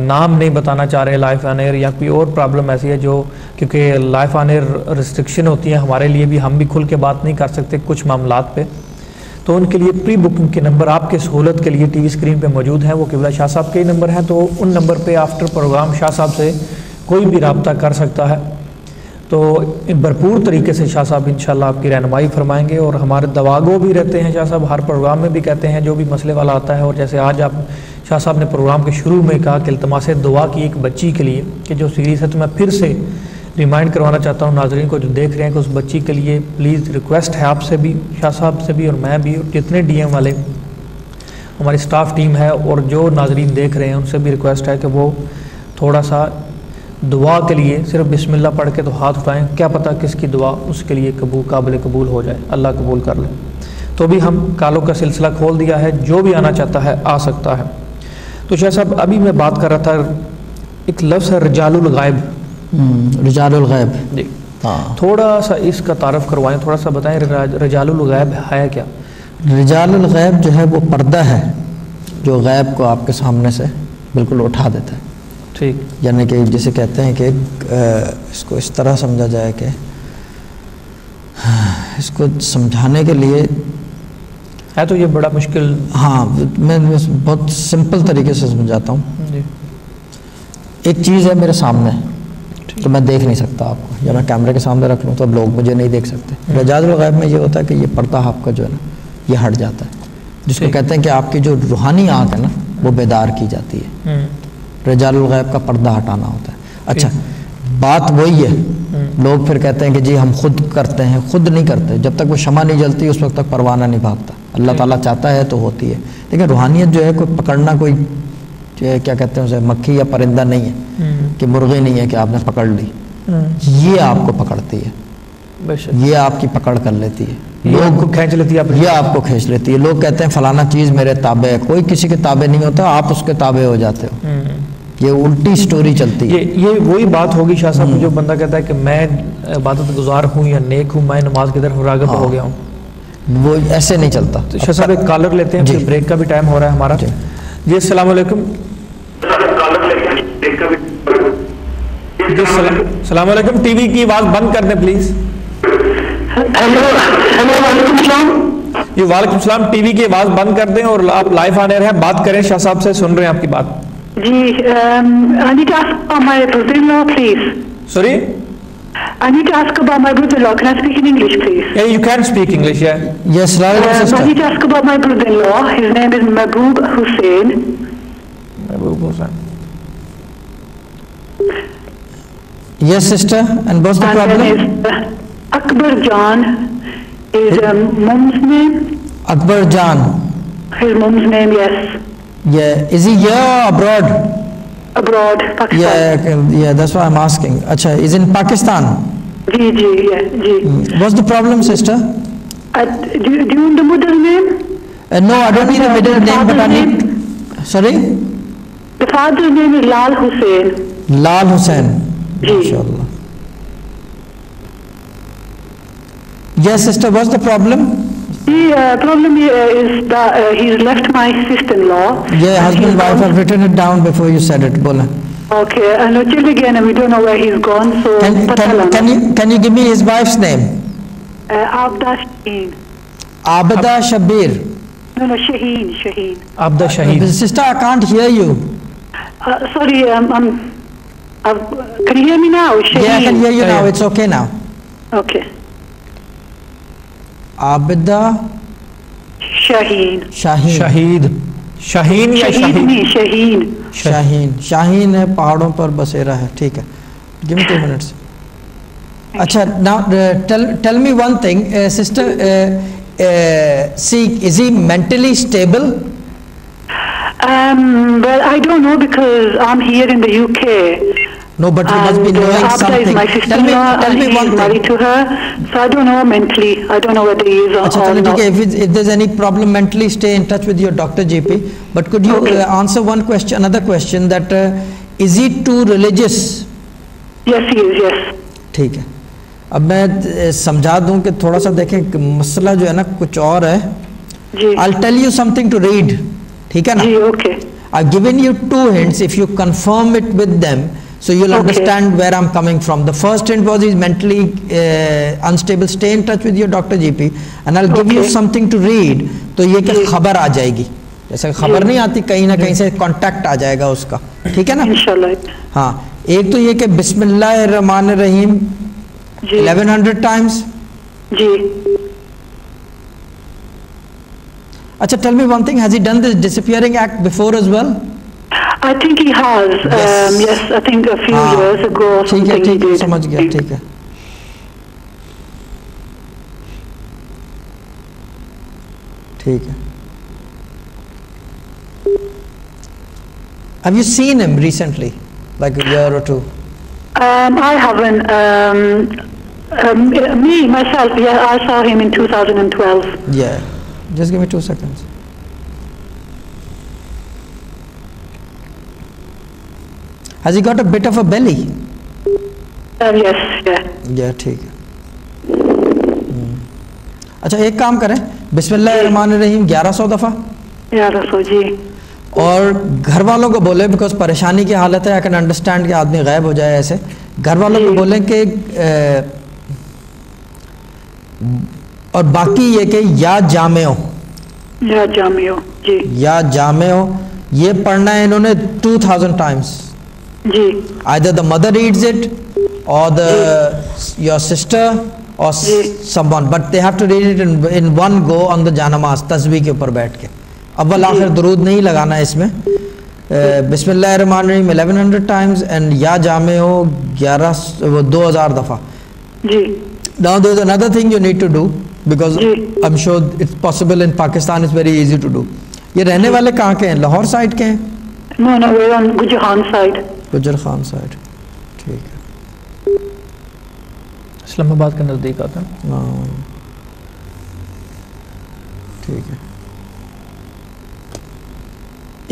نام نہیں بتانا چاہ رہے لائف آنر، یا کوئی اور پرابلم ایسی ہے جو، کیونکہ لائف آنر ریسٹرکشن ہوتی ہیں ہمارے لیے بھی، ہم بھی کھل کے بات نہیں کر سکتے کچھ معاملات پہ، تو ان کے لیے پری بکنگ کے نمبر آپ کے سہولت کے لیے ٹی وی اسکرین پہ موجود ہیں. وہ قبلہ شاہ صاحب کے ہی نمبر ہیں، تو ان نمبر پہ آفٹر پروگرام شاہ صاحب سے کوئی بھی رابطہ کر سکتا ہے. تو بھرپور طریقے سے شاہ صاحب انشاءاللہ آپ کی رہنمائی فرمائیں گے. اور ہمارے دواگو بھی رہتے ہیں شاہ صاحب، ہر پروگرام میں بھی کہتے ہیں جو بھی مسئلے والا آتا ہے. اور جیسے آج آپ شاہ صاحب نے پروگرام کے شروع میں کہا کہ التماس دعا کی ایک بچی کے لیے کہ جو سیریز ہے، تو میں پھر سے ریمائنڈ کروانا چاہتا ہوں ناظرین کو جو دیکھ رہے ہیں کہ اس بچی کے لیے پلیز ریکویسٹ ہے آپ سے بھی، شاہ صاحب سے بھی، اور میں بھی، اور جتنے ڈی ایم والے ہماری سٹاف ٹیم ہے اور جو ناظرین دیکھ رہے ہیں ان سے بھی ریکویسٹ ہے کہ وہ تھوڑا سا دعا کے لیے صرف بسم اللہ پڑھ کے تو ہاتھ اٹھائیں. کیا پتہ کس کی دعا اس کے لیے قابل قبول ہو جائے، اللہ قبول کر لے. تو بھی ہم کالوں کا سلسلہ کھول دیا ہے، جو بھی آنا چاہتا ہے آ سکتا ہے. تو شاہ صاحب ابھی میں بات کر رہا تھا، ایک لفظ ہے رجال الغیب. رجال الغیب جی ہاں، تھوڑا سا اس کا تعارف کروائیں، تھوڑا سا بتائیں رجال الغیب ہے کیا؟ رجال الغیب جو ہے وہ پردہ ہے جو غیب کو آپ کے سامنے سے بالکل اٹھا دیتا ہے. ٹھیک. یعنی کہ جسے کہتے ہیں کہ اس کو اس طرح سمجھا جائے کہ اس کو سمجھانے کے لیے ہے تو یہ بڑا مشکل. ہاں میں بہت سمپل طریقے سے سمجھاتا ہوں. جی. ایک چیز ہے میرے سامنے تو میں دیکھ نہیں سکتا آپ کو، یا میں کیمرے کے سامنے رکھ لوں تو اب لوگ مجھے نہیں دیکھ سکتے. رجال الغیب میں یہ ہوتا ہے کہ یہ پردہ آپ کا جو ہے نا یہ ہٹ جاتا ہے، جس کو کہتے ہیں کہ آپ کی جو روحانی آنکھ ہے نا وہ بیدار کی جاتی ہے. رجال الغیب کا پردہ ہٹانا ہوتا ہے. اچھا بات وہی ہے، لوگ پھر کہتے ہیں کہ جی ہم خود کرتے ہیں. خود نہیں کرتے، جب تک وہ شمع نہیں جلتی اس وقت تک پروانہ نہیں بھاگتا. اللہ تعالیٰ چاہتا ہے تو ہوتی ہے. لیکن روحانیت جو ہے کوئی پکڑنا، کوئی کیا کہتے ہیں اسے، مکھی یا پرندہ نہیں ہے کہ مرغی نہیں ہے کہ آپ نے پکڑ لی. یہ آپ کو پکڑتی ہے، یہ آپ کی پکڑ کر لیتی ہے، لوگ کو کھینچ لیتی ہے، یہ آپ کو کھینچ لیتی ہے. لوگ کہتے ہیں فلانا چیز میرے تابع ہے. کوئی کسی کے تابع نہیں ہوتا، آپ اس کے تابع ہو جاتے ہو. یہ الٹی سٹوری چلتی ہے. یہ وہی بات ہوگی شاہ صاحب جو بندہ کہتا ہے کہ میں عبادت گزار ہوں یا نیک ہوں, میں نماز کی طرف راغب ہو گیا ہوں, وہ ایسے نہیں چلتا. شاہ صاحب ایک کالر لیتے ہیں, پھر بریک کا بھی ٹائم ہو رہا ہے ہمارا. جی السلام علیکم. جی السلام علیکم. ٹی وی کی آواز بند کر دیں پلیز. وعلیکم السلام. جی وعلیکم السلام. ٹی وی کی آواز بند کر دیں اور آپ لائیو آنے رہے ہیں, بات کریں, شاہ صاحب سے سن رہے ہیں آپ کی بات. جی I need to ask about my brother-in-law, please. Sorry? I need to ask about my brother-in-law. Can I speak in English, please? Yeah, you can speak English, yeah. Yes, I need to ask about my brother-in-law. His name is Mahboob Hussain. Mahboob Hussain. Yes, sister. And what's the problem? And then is Akbar Jan. His mom's name? Akbar Jan. His mom's name, yes. Yeah. Is he here or abroad? Abroad, Pakistan. Yeah, that's why I'm asking. Acha, is in Pakistan? Ji, yeah, ji. What's the problem, sister? Do you want the mother's name? No, I don't need the middle name, but I need... Sorry? The father's name is Lal Hussain. Lal Hussain. Ji. Inshallah. Yes, sister, what's the problem? The problem is that he's left my sister-in-law. Yeah, husband, wife, I've written it down before you said it. Bola. Okay, and chill again, and we don't know where he's gone, so... Can you give me his wife's name? Abda Shaheen. Abda Shabir. No, Shaheen. Abda Shaheen. Sister, I can't hear you. Sorry, can you hear me now? Shaheen. Yeah, I can hear you now. It's okay now. Okay. Abda Shaheen. شہید. شاہین یا شاہین؟ شاہین ہے, پہاڑوں پر بسیرا ہے. ٹھیک ہے. Give me 2 minutes. اچھا, now tell me one thing, sister. See, is he mentally stable? Well, I don't know because I'm here in the UK. No, but he must be knowing Abda something. is my sister-in-law, Tell me one he's thing. married to her, so I don't know mentally. I don't know whether he is or not. If there's any problem mentally, stay in touch with your doctor, GP. But could you answer one question, another question, that is he too religious? Yes, he is, yes. ٹھیک ہے. اب میں سمجھا دوں کہ تھوڑا سا دیکھیں مسئلہ جو ہے نا کچھ اور ہے. جی. I'll tell you something to read. ٹھیک ہے نا. جی, okay. I've given you 2 hints. If you confirm it with them, so you'll understand where I'm coming from. The first hint was he's mentally unstable. Stay in touch with your doctor, GP, and I'll give you something to read. تو یہ کہ خبر آ جائے گی, جیسے خبر نہیں آتی, کہیں نہ کہیں سے کانٹیکٹ آ جائے گا اس کا. ٹھیک ہے نا. انشاءاللہ. ہاں, ایک تو یہ کہ بسم اللہ الرحمن الرحیم 1100 times. جی. اچھا, tell me one thing, has he done this disappearing act before as well? I think he has. Yes, I think a few years ago or something he did. سمجھ گیا. ٹھیک ہے. ٹھیک ہے. Have you seen him recently, like a year or 2? I haven't. Me, myself, yeah, I saw him in 2012. Yeah. Just give me 2 seconds. Has he got a bit of a belly? Yes, yeah. Yeah, ٹھیک ہے. اچھا, ایک کام کریں, بسم اللہ الرحمن الرحیم 1100 دفعہ. 1100, جی. اور گھر والوں کو بولے, بیکاز پریشانی کی حالت ہے, I can understand کہ آدمی غائب ہو جائے ایسے. گھر والوں کو بولیں کہ اور باقی یہ کہ یا جامع ہو, جی, یا جامع ہو, یہ پڑھنا ہے انہوں نے 2000 times. G. Either the mother reads it or your sister or someone, but they have to read it in one go on the janamaz, tasbih کے اوپر بیٹھ کے. اول آخر درود نہیں لگانا ہے اس میں. بسم اللہ الرحمن الرحیم 1100 times and یا جامع ہو 2000 دفعہ. جی. Now there's another thing you need to do, because I'm sure it's possible in Pakistan, it's very easy to do. یہ رہنے والے کہاں کے ہیں, لاہور سائڈ کے ہیں؟ No, we're on Gujran side. Gujar Khan side. ٹھیک ہے. اسلام آباد کے نزدیک آتا ہے. ٹھیک ہے.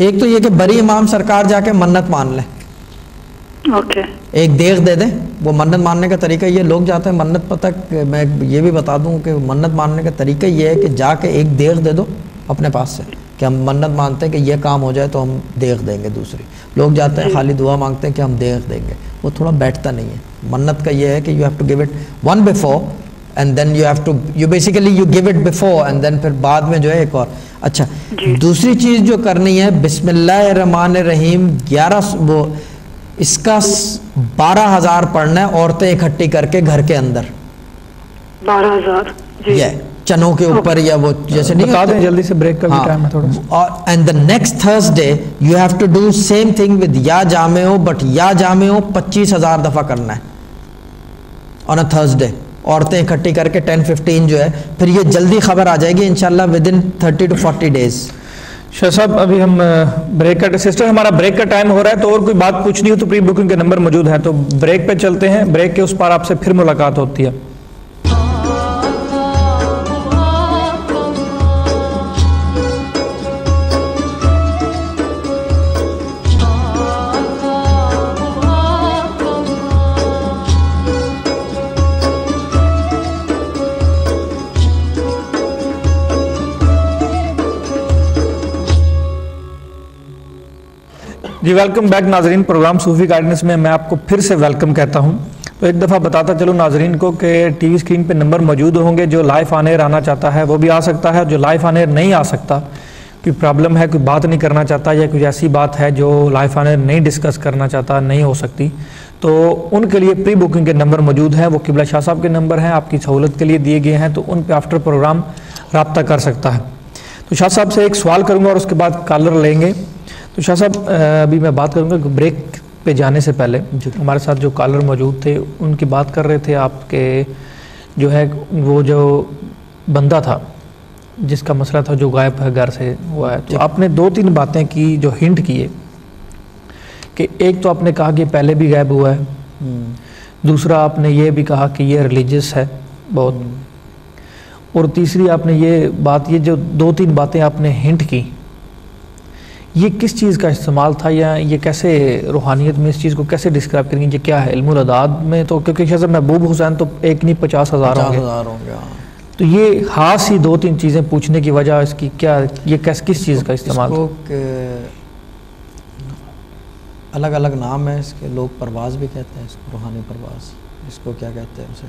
ایک تو یہ کہ بری امام سرکار جا کے منت مان لیں. Okay. ایک دیغ دے دیں. وہ منت ماننے کا طریقہ یہ لوگ جاتے ہیں منت پتہ میں یہ بھی بتا دوں کہ منت ماننے کا طریقہ یہ ہے کہ جا کے ایک دیغ دے دو اپنے پاس سے کہ ہم منت مانتے ہیں کہ یہ کام ہو جائے تو ہم دیغ دیں گے. دوسری لوگ جاتے ہیں خالی دعا مانگتے ہیں کہ ہم دیغ دیں گے. وہ تھوڑا بیٹھتا نہیں ہے. منت کا یہ ہے کہ you have to give it one before and then you have to you basically you give it before and then پھر بعد میں جو ہے ایک اور. اچھا دوسری چیز جو کرنی ہے بسم اللہ الرحمن الرحیم 11 وہ اس کا 12,000 پڑھنا ہے عورتیں اکٹھی کر کے گھر کے اندر. 12,000 جی چنوں کے اوپر یا وہ جیسے نہیں بتا دیں جلدی سے بریک کا بھی ٹائم ہے تھوڑا. اور and the next Thursday you have to do same thing with یا جامع ہو بٹ یا جامع ہو 25,000 دفعہ کرنا ہے آن اے تھرسڈے. عورتیں اکٹھی کر کے 10-15 جو ہے پھر یہ جلدی خبر آ جائے گی انشاءاللہ ودن 30 to 40 days. شاہ صاحب ابھی ہم بریک کا سسٹر ہمارا بریک کا ٹائم ہو رہا ہے تو اور کوئی بات پوچھنی ہو تو پری بکنگ کے نمبر موجود ہیں تو بریک پہ چلتے ہیں. بریک کے اس پار آپ سے پھر ملاقات ہوتی ہے. جی ویلکم بیک ناظرین. پروگرام صوفی گائیڈنس میں میں آپ کو پھر سے ویلکم کہتا ہوں. تو ایک دفعہ بتاتا چلو ناظرین کو کہ ٹی وی اسکرین پہ نمبر موجود ہوں گے. جو لائف آن ایئر آنا چاہتا ہے وہ بھی آ سکتا ہے. جو لائف آن ایئر نہیں آ سکتا کوئی پرابلم ہے کوئی بات نہیں کرنا چاہتا یا کوئی ایسی بات ہے جو لائف آن ایئر نہیں ڈسکس کرنا چاہتا نہیں ہو سکتی تو ان کے لیے پری بکنگ کے نمبر موجود ہیں. وہ قبلہ شاہ صاحب کے نمبر ہیں آپ کی سہولت کے لیے دیے گئے ہیں تو ان پہ آفٹر پروگرام رابطہ کر سکتا ہے. تو شاہ صاحب سے ایک سوال کروں گا اور اس کے بعد کالر لیں گے. تو شاہ صاحب ابھی میں بات کروں گا کہ بریک پہ جانے سے پہلے ہمارے ساتھ جو کالر موجود تھے ان کی بات کر رہے تھے آپ کے جو ہے وہ جو بندہ تھا جس کا مسئلہ تھا جو غائب ہے گھر سے ہوا ہے. تو آپ نے 2-3 باتیں کی جو ہنٹ کیے کہ ایک تو آپ نے کہا کہ پہلے بھی غائب ہوا ہے. دوسرا آپ نے یہ بھی کہا کہ یہ ریلیجس ہے بہت. اور تیسری آپ نے یہ بات یہ جو 2-3 باتیں آپ نے ہنٹ کی یہ کس چیز کا استعمال تھا یا یہ کیسے روحانیت میں اس چیز کو کیسے ڈسکرائب کریں گے یہ کیا ہے علم الاداد میں. تو کیونکہ شاہ صاحب محبوب حسین تو ایک نہیں 50,000 ہوں گے. تو یہ خاص ہی 2-3 چیزیں پوچھنے کی وجہ اس کی کیا یہ کس چیز کا استعمال تھا. الگ الگ نام ہے اس کے. لوگ پرواز بھی کہتے ہیں اس کو روحانی پرواز. اس کو کیا کہتے ہیں اسے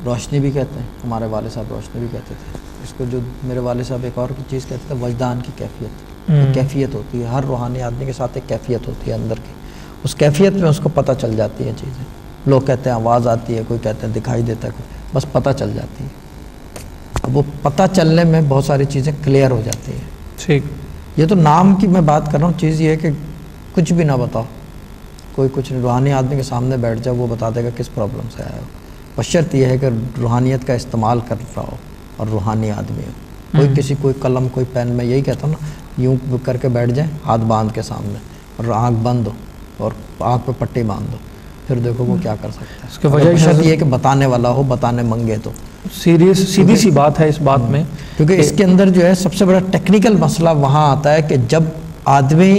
روشنی بھی کہتے ہیں. ہمارے والد صاحب روشنی بھی کہتے تھے اس کو. جو میرے والد صاحب ایک اور چیز کہتے تھے وجدان کی کیفیت. کیفیت ہوتی ہے ہر روحانی آدمی کے ساتھ ایک کیفیت ہوتی ہے اندر کی. اس کیفیت میں اس کو پتہ چل جاتی ہے چیزیں. لوگ کہتے ہیں آواز آتی ہے کوئی کہتے ہیں دکھائی دیتا ہے بس پتہ چل جاتی ہے. اب وہ پتہ چلنے میں بہت ساری چیزیں کلیئر ہو جاتی ہیں. ٹھیک یہ تو نام کی میں بات کر رہا ہوں. چیز یہ ہے کہ کچھ بھی نہ بتاؤ کوئی کچھ نہیں. روحانی آدمی کے سامنے بیٹھ جاؤ وہ بتا دے گا کس پرابلم سے آیا ہو. بشرط یہ ہے کہ روحانیت کا استعمال کر رہا ہو اور روحانی آدمی ہو. کوئی قلم کوئی پین میں یہی کہتا ہوں نا یوں کر کے بیٹھ جائیں ہاتھ باندھ کے سامنے اور آنکھ بند ہو اور آنکھ پہ پٹی باندھ دو پھر دیکھو وہ کیا کر سکتا ہے. اس کی وجہ شرط یہ کہ بتانے والا ہو بتانے منگے تو سیدھی سی بات ہے اس بات میں. کیونکہ اس کے اندر جو ہے سب سے بڑا ٹیکنیکل مسئلہ وہاں آتا ہے کہ جب آدمی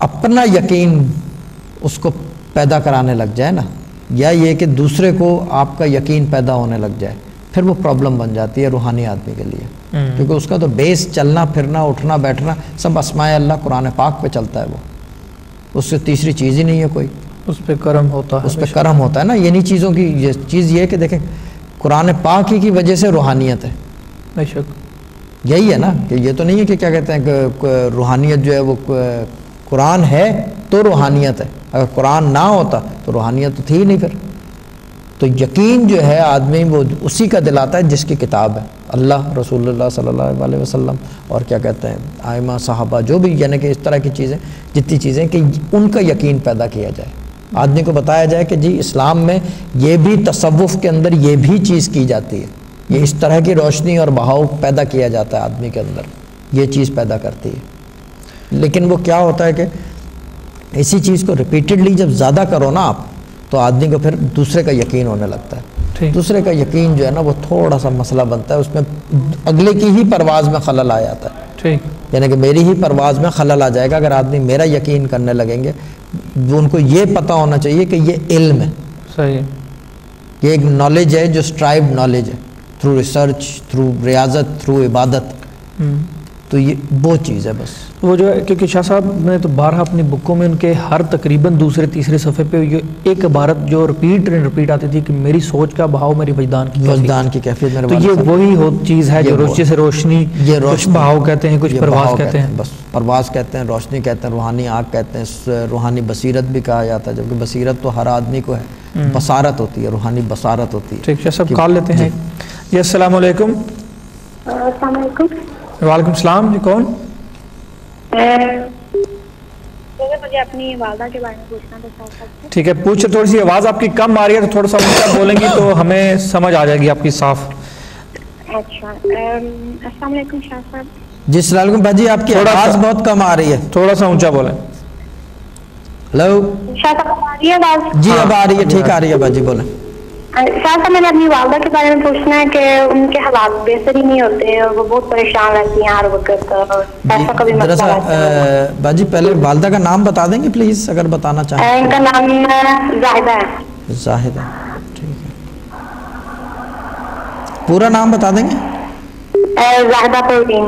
اپنا یقین اس کو پیدا کرانے لگ جائے نا یا یہ کہ دوسرے کو آپ کا یقین پیدا ہونے لگ جائے پھر وہ پرابلم بن جاتی ہے روحانی آدمی کے لیے. کیونکہ اس کا تو بیس چلنا پھرنا اٹھنا بیٹھنا سب اسماء اللہ قرآن پاک پہ چلتا ہے. وہ اس سے تیسری چیز ہی نہیں ہے کوئی. اس پہ کرم ہوتا ہے. اس پہ کرم ہوتا ہے نا. یہ نہیں چیزوں کی یہ چیز یہ ہے کہ دیکھیں قرآن پاک ہی کی وجہ سے روحانیت ہے. بے شک یہی ہے نا کہ یہ تو نہیں ہے کہ کیا کہتے ہیں کہ روحانیت جو ہے وہ قرآن ہے تو روحانیت ہے. اگر قرآن نہ ہوتا تو روحانیت تو تھی ہی نہیں پھر. تو یقین جو ہے آدمی وہ اسی کا دلاتا ہے جس کی کتاب ہے. اللہ رسول اللہ صلی اللہ علیہ وسلم اور کیا کہتے ہیں آئمہ صحابہ جو بھی یعنی کہ اس طرح کی چیزیں جتنی چیزیں کہ ان کا یقین پیدا کیا جائے. آدمی کو بتایا جائے کہ جی اسلام میں یہ بھی تصوف کے اندر یہ بھی چیز کی جاتی ہے. یہ اس طرح کی روشنی اور بہاؤ پیدا کیا جاتا ہے آدمی کے اندر. یہ چیز پیدا کرتی ہے. لیکن وہ کیا ہوتا ہے کہ اسی چیز کو ریپیٹڈلی جب زیادہ کرو نا آپ تو آدمی کو پھر دوسرے کا یقین ہونے لگتا ہے. دوسرے کا یقین جو ہے نا وہ تھوڑا سا مسئلہ بنتا ہے، اس میں اگلے کی ہی پرواز میں خلل آ جاتا ہے، یعنی کہ میری ہی پرواز میں خلل آ جائے گا اگر آدمی میرا یقین کرنے لگیں گے۔ ان کو یہ پتہ ہونا چاہیے کہ یہ علم ہے، صحیح، یہ ایک نالج ہے جو اسٹرائب نالج ہے، تھرو ریسرچ، تھرو ریاضت، تھرو عبادت، تو یہ وہ چیز ہے بس۔ وہ جو ہے کیونکہ شاہ صاحب نے تو بارہا اپنی بکوں میں ان کے ہر تقریباً دوسرے تیسرے صفحے پہ یہ ایک عبارت جو ریپیٹ آتی تھی کہ میری سوچ کا بہاؤ میری وجدان کی کیفیت، تو یہ وہی چیز ہے جو روشنی سے روشنی، کچھ بہاؤ کہتے ہیں، کچھ پرواز کہتے ہیں، بس پرواز کہتے ہیں، روشنی کہتے ہیں، روحانی آنکھ کہتے ہیں، روحانی بصیرت بھی کہا جاتا ہے، جبکہ بصیرت تو ہر آدمی کو ہے، بصارت ہوتی ہے، روحانی بصارت ہوتی ہے۔ ٹھیک ہے، سب کال لیتے ہیں جی۔ السلام علیکم۔ السلام علیکم۔ وعلیکم السلام، جی کون؟ مجھے اپنی والدہ کے بارے میں پوچھنا تھا۔ ٹھیک ہے، پوچھے، تھوڑی سی آواز آپ کی کم آ رہی ہے تو تھوڑا سا اونچا بولیں گی تو ہمیں سمجھ آ جائے گی آپ کی صاف۔ اچھا، السلام علیکم شاہ صاحب۔ جی السلام علیکم باجی، آپ کی آواز بہت کم آ رہی ہے، تھوڑا سا اونچا بولیں۔ ہلو شاہ صاحب آ رہی ہے آواز؟ جی اب آ رہی ہے، ٹھیک آ رہی ہے باجی، بولیں۔ شاہ صاحب میں نے اپنی والدہ کے بارے میں پوچھنا ہے کہ ان کے حالات بہتر ہی نہیں ہوتے اور وہ بہت پریشان رہتی ہیں ہر وقت، ایسا کبھی مسئلہ رہتا ہے۔ باجی پہلے والدہ کا نام بتا دیں گے پلیز اگر بتانا چاہیں۔ ان کا نام زاہدہ ہے۔ زاہدہ، ٹھیک ہے، پورا نام بتا دیں گے؟ زاہدہ پروین۔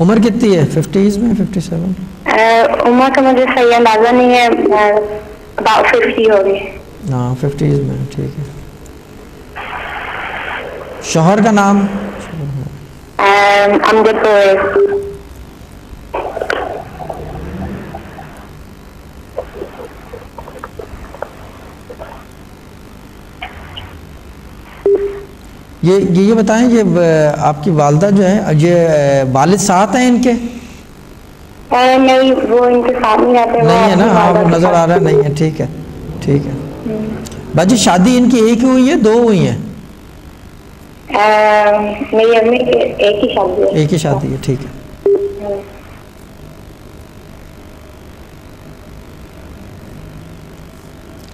عمر کتنی ہے؟ 50s میں 57؟ عمر کا مجھے صحیح اندازہ نہیں ہے، about 50 ہوگی۔ ہاں 50s میں، ٹھیک ہے۔ شوہر کا نام؟ امجد پرویز۔ یہ بتائیں، یہ آپ کی والدہ جو ہے، یہ والد ساتھ ہیں ان کے؟ نہیں، وہ ان کے ساتھ نہیں رہتے، نہیں ہے نا، ہاں وہ نظر آ رہا ہے، نہیں ہے، ٹھیک ہے ٹھیک ہے۔ باجی شادی ان کی ایک ہوئی ہے دو ہوئی ہیں؟ میری امی کی ایک ہی شادی ہے۔ ایک ہی شادی ہے، ٹھیک ہے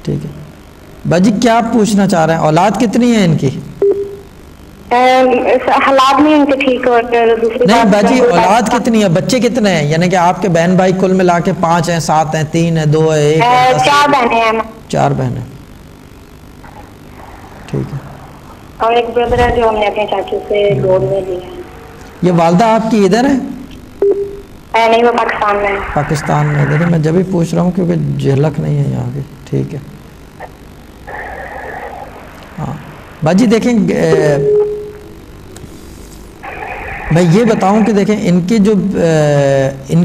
ٹھیک ہے۔ باجی کیا آپ پوچھنا چاہ رہے ہیں، اولاد کتنی ہے ان کی؟ حالات نہیں ان کے ٹھیک ہوتے۔ نہیں باجی اولاد کتنی ہے، بچے کتنے ہیں، یعنی کہ آپ کے بہن بھائی کل ملا کے 5 ہیں، 7 ہیں، 3 ہیں، 2 ہے، 1 ہے؟ 4 بہنیں ہیں۔ 4 بہنیں، ٹھیک ہے۔ اور ایک بردر ہے جو ہم نے اپنے چاچو سے گود میں لیا ہے۔ یہ والدہ آپ کی ادھر ہے؟ نہیں، وہ پاکستان میں ہے۔ پاکستان میں، دیکھیں میں جب ہی پوچھ رہا ہوں کیونکہ جھلک نہیں ہے یہاں کی، ٹھیک ہے۔ ہاں باجی دیکھیں، میں یہ بتاؤں کہ دیکھیں ان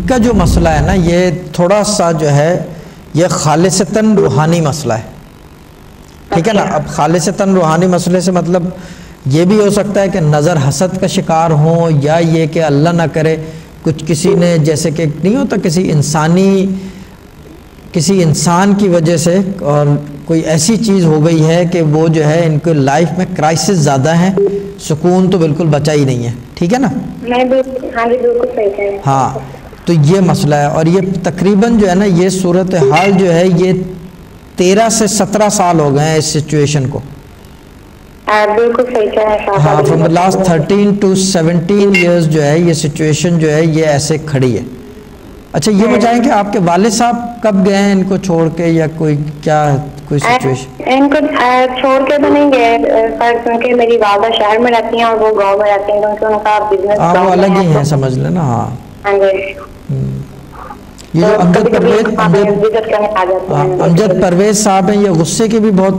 کا جو مسئلہ ہے نا، یہ تھوڑا سا جو ہے یہ خالصتاً روحانی مسئلہ ہے، ٹھیک ہے نا۔ اب خالصتاً روحانی مسئلے سے مطلب یہ بھی ہو سکتا ہے کہ نظر حسد کا شکار ہوں، یا یہ کہ اللہ نہ کرے کچھ کسی نے، جیسے کہ نہیں ہوتا کسی انسان کی وجہ سے اور کوئی ایسی چیز ہو گئی ہے کہ وہ جو ہے ان کو لائف میں کرائسس زیادہ ہیں، سکون تو بالکل بچا ہی نہیں ہے، ٹھیک ہے نا۔ ہاں جی بالکل صحیح ہے۔ ہاں تو یہ مسئلہ ہے، اور یہ تقریباً جو ہے نا یہ صورتحال جو ہے یہ 13 سے 17 سال ہو گئے ہیں اس سچویشن کو۔ بالکل صحیح ہے۔ ہاں from the last 13 to 17 years جو ہے یہ سچویشن جو ہے یہ ایسے کھڑی ہے۔ اچھا یہ بتائیں کہ آپ کے والد صاحب کب گئے ہیں ان کو چھوڑ کے، یا کوئی سچویشن؟ ان کو چھوڑ کے تو نہیں گئے سر، کیونکہ میری والدہ شہر میں رہتی ہیں اور وہ گاؤں میں رہتی ہیں، کیونکہ ان کا بزنس وہ الگ ہی ہیں، سمجھ لینا۔ ہاں ہاں جی، یہ جو امجد پرویز صاحب ہیں، یہ غصے کے بھی بہت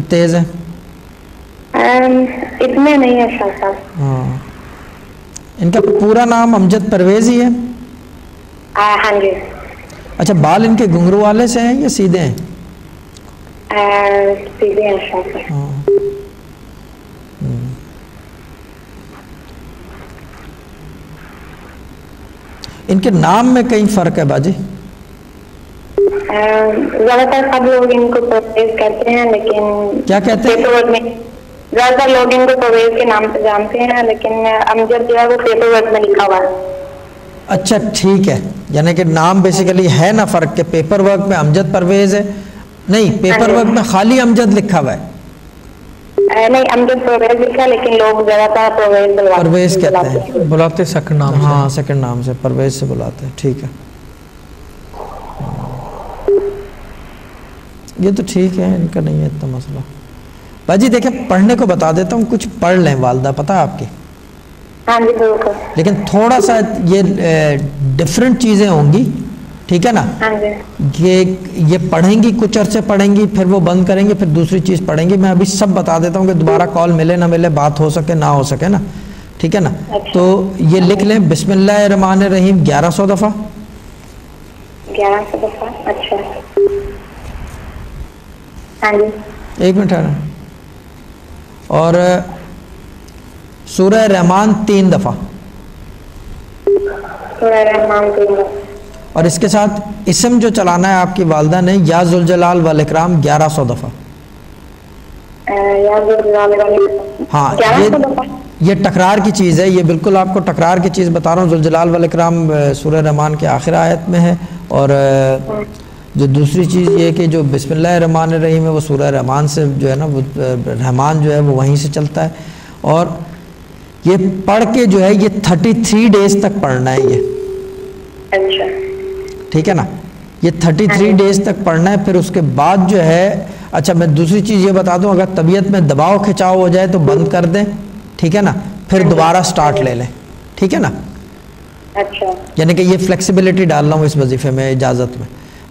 تیز ہیں؟ اتنے نہیں ہے شاہ صاحب۔ ہاں ان کا پورا نام امجد پرویز ہی ہے؟ ہاں جی۔ اچھا بال ان کے گھنگرو والے سے ہیں یا سیدھے ہیں؟ سیدھے ہیں شاہ صاحب۔ ہاں ان کے نام میں کئی فرق ہے باجی؟ زیادہ تر سب لوگ ان کو پرویز کرتے ہیں، لیکن کیا کہتے ہیں؟ زیادہ تر لوگ ان کو پرویز کے نام سے جانتے ہیں، لیکن امجد جو ہے وہ پیپر ورک میں لکھا ہوا ہے۔ اچھا ٹھیک ہے، یعنی کہ نام بیسیکلی ہے نا فرق، کے پیپر ورک میں امجد پرویز ہے نہیں پیپر ورک میں خالی امجد لکھا ہوا ہے. نہیں امجد پرویز لکھا لیکن لوگ زیادہ تر پرویز کہتے ہیں, بلاتے سیکنڈ نام. ہاں سیکنڈ نام سے پرویز سے بلاتے ہیں. ٹھیک ہے, یہ تو ٹھیک ہے, ان کا نہیں ہے اتنا مسئلہ. باجی دیکھیں پڑھنے کو بتا دیتا ہوں, کچھ پڑھ لیں والدہ, پتہ ہے آپ کی. ہاں جی بالکل. لیکن تھوڑا سا یہ ڈفرینٹ چیزیں ہوں گی, ٹھیک ہے نا. ہاں جی. یہ پڑھیں گی, کچھ عرصے پڑھیں گی, پھر وہ بند کریں گی, پھر دوسری چیز پڑھیں گی. میں ابھی سب بتا دیتا ہوں کہ دوبارہ کال ملے نہ ملے, بات ہو سکے نہ ہو سکے نا, ٹھیک ہے نا. تو یہ لکھ لیں بسم اللہ الرحمن الرحیم 1100 دفعہ. 1100 دفعہ. اچھا ہاں جی. ایک منٹ ہے نا. اور سورہ رحمان 3 دفعہ. سورہ رحمان 3 دفعہ. اور اس کے ساتھ اسم جو چلانا ہے آپ کی والدہ نے, یا ذوالجلال والاکرام 1100 دفعہ. ہاں یہ ٹکرار کی چیز ہے, یہ بالکل آپ کو ٹکرار کی چیز بتا رہا ہوں. ذوالجلال والاکرام سورہ رحمان کے آخر آیت میں ہے, اور جو دوسری چیز یہ کہ جو بسم اللہ الرحمن الرحیم ہے وہ سورہ رحمان سے جو ہے نا, وہ رحمان جو ہے وہ وہیں سے چلتا ہے. اور یہ پڑھ کے جو ہے یہ 33 ڈیز تک پڑھنا ہے یہ. اچھا ٹھیک ہے نا, یہ 33 ڈیز تک پڑھنا ہے. پھر اس کے بعد جو ہے, اچھا میں دوسری چیز یہ بتا دوں, اگر طبیعت میں دباؤ کھچاؤ ہو جائے تو بند کر دیں, ٹھیک ہے نا, پھر دوبارہ سٹارٹ لے لیں, ٹھیک ہے نا. اچھا یعنی کہ یہ فلیکسیبلٹی ڈال رہا ہوں اس وظیفے میں, اجازت میں.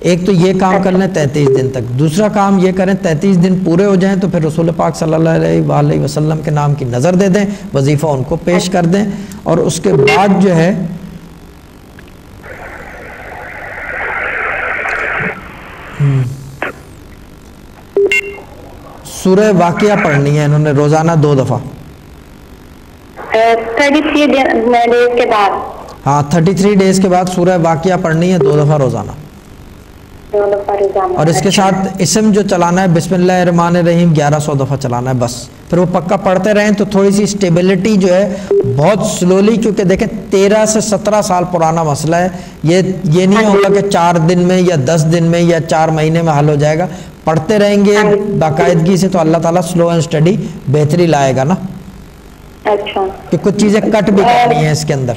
ایک تو یہ کام کر لیں 33 دن تک. دوسرا کام یہ کریں 33 دن پورے ہو جائیں تو پھر رسول پاک صلی اللہ علیہ وآلہ وسلم کے نام کی نظر دے دیں, وظیفہ ان کو پیش کر دیں. اور اس کے بعد جو ہے سورہ واقعہ پڑھنی ہے انہوں نے روزانہ 2 دفعہ. 33 ڈیز کے بعد. ہاں 33 ڈیز کے بعد سورہ واقعہ پڑھنی ہے 2 دفعہ روزانہ. اور اس کے ساتھ اسم جو چلانا ہے بسم اللہ الرحمن الرحیم 1100 دفعہ چلانا ہے بس. پھر وہ پکا پڑھتے رہیں تو تھوڑی سی اسٹیبلٹی جو ہے بہت سلولی, کیونکہ دیکھیں 13 سے 17 سال پرانا مسئلہ ہے یہ نہیں ہوگا کہ 4 دن میں یا 10 دن میں یا 4 مہینے میں حل ہو جائے گا. پڑھتے رہیں گے باقاعدگی سے تو اللہ تعالیٰ سلو اینڈ اسٹڈی بہتری لائے گا نا. اچھا کہ کچھ چیزیں کٹ بھی کرنی ہیں اس کے اندر.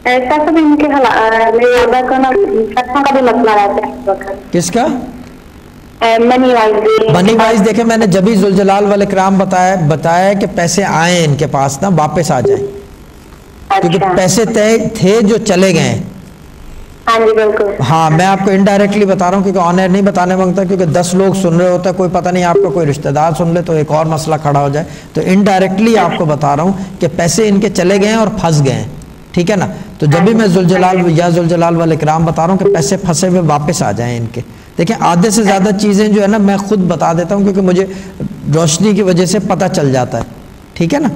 ایسا کبھی ان کے پیسوں کا بھی مسئلہ رہتا ہے. کس کا؟ منی وائز دیکھیں میں نے جبھی ذوالجلال والاکرام بتایا کہ پیسے آئیں ان کے پاس نا, واپس آ جائیں, کیونکہ پیسے تھے جو چلے گئے. ہاں جی بالکل. ہاں میں آپ کو انڈائریکٹلی بتا رہا ہوں, کیونکہ آن ایئر نہیں بتانے مانگتا, کیونکہ 10 لوگ سن رہے ہوتے ہیں, کوئی پتہ نہیں آپ کا کوئی رشتہ دار سن لے تو ایک اور مسئلہ کھڑا ہو جائے. تو انڈائریکٹلی آپ کو بتا رہا ہوں کہ پیسے ان کے چلے گئے ہیں اور پھنس گئے ہیں, ٹھیک ہے نا. تو جب بھی میں ذوالجلال والاکرام بتا رہا ہوں کہ پیسے پھنسے ہوئے واپس آ جائیں ان کے. دیکھیں آدھے سے زیادہ چیزیں جو ہے نا میں خود بتا دیتا ہوں, کیونکہ مجھے روشنی کی وجہ سے پتہ چل جاتا ہے, ٹھیک ہے نا.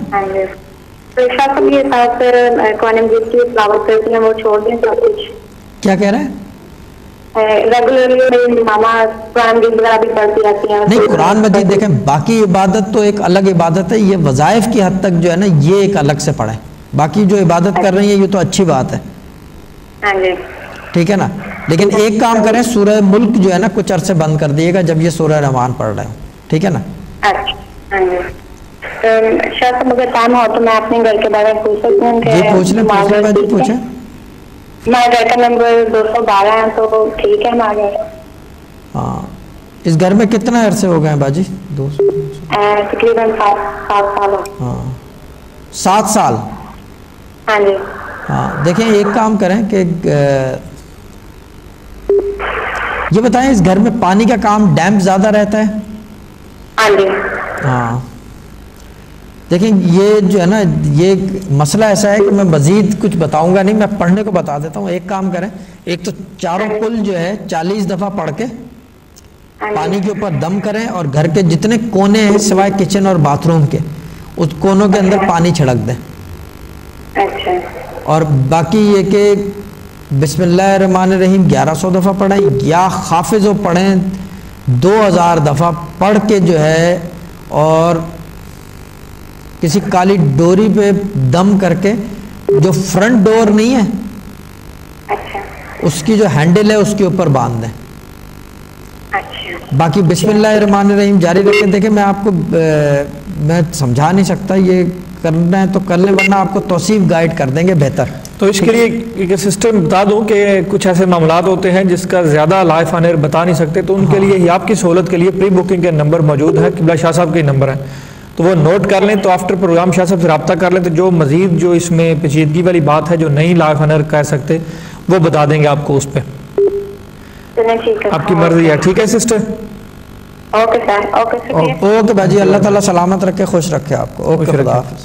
کیا کہہ رہے ہیں؟ نہیں قرآن مجید دیکھیں باقی عبادت تو ایک الگ عبادت ہے, یہ وظائف کی حد تک جو ہے نا یہ ایک الگ سے پڑھیں. باقی جو عبادت کر رہی ہیں یہ تو اچھی بات ہے, ٹھیک ہے نا. لیکن ایک کام کریں, سورہ ملک جو ہے نا کچھ عرصے بند کر دیے گا جب یہ سورہ رحمان پڑھ رہے ہوں, ٹھیک ہے نا. شاید مجھے ٹائم ہو تو میں اپنے گھر کے بارے میں پوچھ سکتی ہوں. جی پوچھ لیں باجی, پوچھیں. ہمارے گھر کا نمبر 212 ہے تو ٹھیک ہے ہمارے. ہاں اس گھر میں کتنے عرصے ہو گئے ہیں باجی؟ تقریباً 7 سال. ہاں 7 سال. ہاں جی. ہاں دیکھیں ایک کام کریں کہ یہ بتائیں اس گھر میں پانی کا کام ڈیمپ زیادہ رہتا ہے؟ ہاں جی. ہاں دیکھیں یہ جو ہے نا یہ مسئلہ ایسا ہے کہ میں مزید کچھ بتاؤں گا نہیں, میں پڑھنے کو بتا دیتا ہوں. ایک کام کریں, ایک تو چاروں کل جو ہے 40 دفعہ پڑھ کے پانی کے اوپر دم کریں, اور گھر کے جتنے کونے ہیں سوائے کچن اور باتھ روم کے اس کونوں کے اندر پانی چھڑک دیں. اچھا. اور باقی یہ کہ بسم اللہ الرحمن الرحیم 1100 دفعہ پڑھیں, یا حافظ و پڑھیں 2000 دفعہ پڑھ کے جو ہے, اور کسی کالی ڈوری پہ دم کر کے جو فرنٹ ڈور نہیں ہے اس کی جو ہینڈل ہے اس کے اوپر باندھ دیں. اچھا. باقی بسم اللہ الرحمن الرحیم جاری رکھیں. دیکھیں میں آپ کو میں سمجھا نہیں سکتا, یہ کرنا ہے تو کر لیں ورنہ آپ کو توصیف گائیڈ کر دیں گے بہتر. تو اس کے لیے ایک سسٹم بتا دوں کہ کچھ ایسے معاملات ہوتے ہیں جس کا زیادہ لائف آن ایئر بتا نہیں سکتے, تو ان کے لیے آپ کی سہولت کے لیے پری بکنگ کے نمبر موجود ہے, قبلہ شاہ صاحب کے نمبر ہیں, تو وہ نوٹ کر لیں. تو آفٹر پروگرام شاہ صاحب سے رابطہ کر لیں, تو جو مزید جو اس میں پیچیدگی والی بات ہے جو نہیں لائف آن ایئر کہہ سکتے وہ بتا دیں گے آپ کو اس پہ. آپ کی مرضی ہے. ٹھیک ہے sister, okay sir, okay okay بھائی, اللہ تعالیٰ سلامت رکھے, خوش رکھے آپ کو. اوکے, خدا حافظ.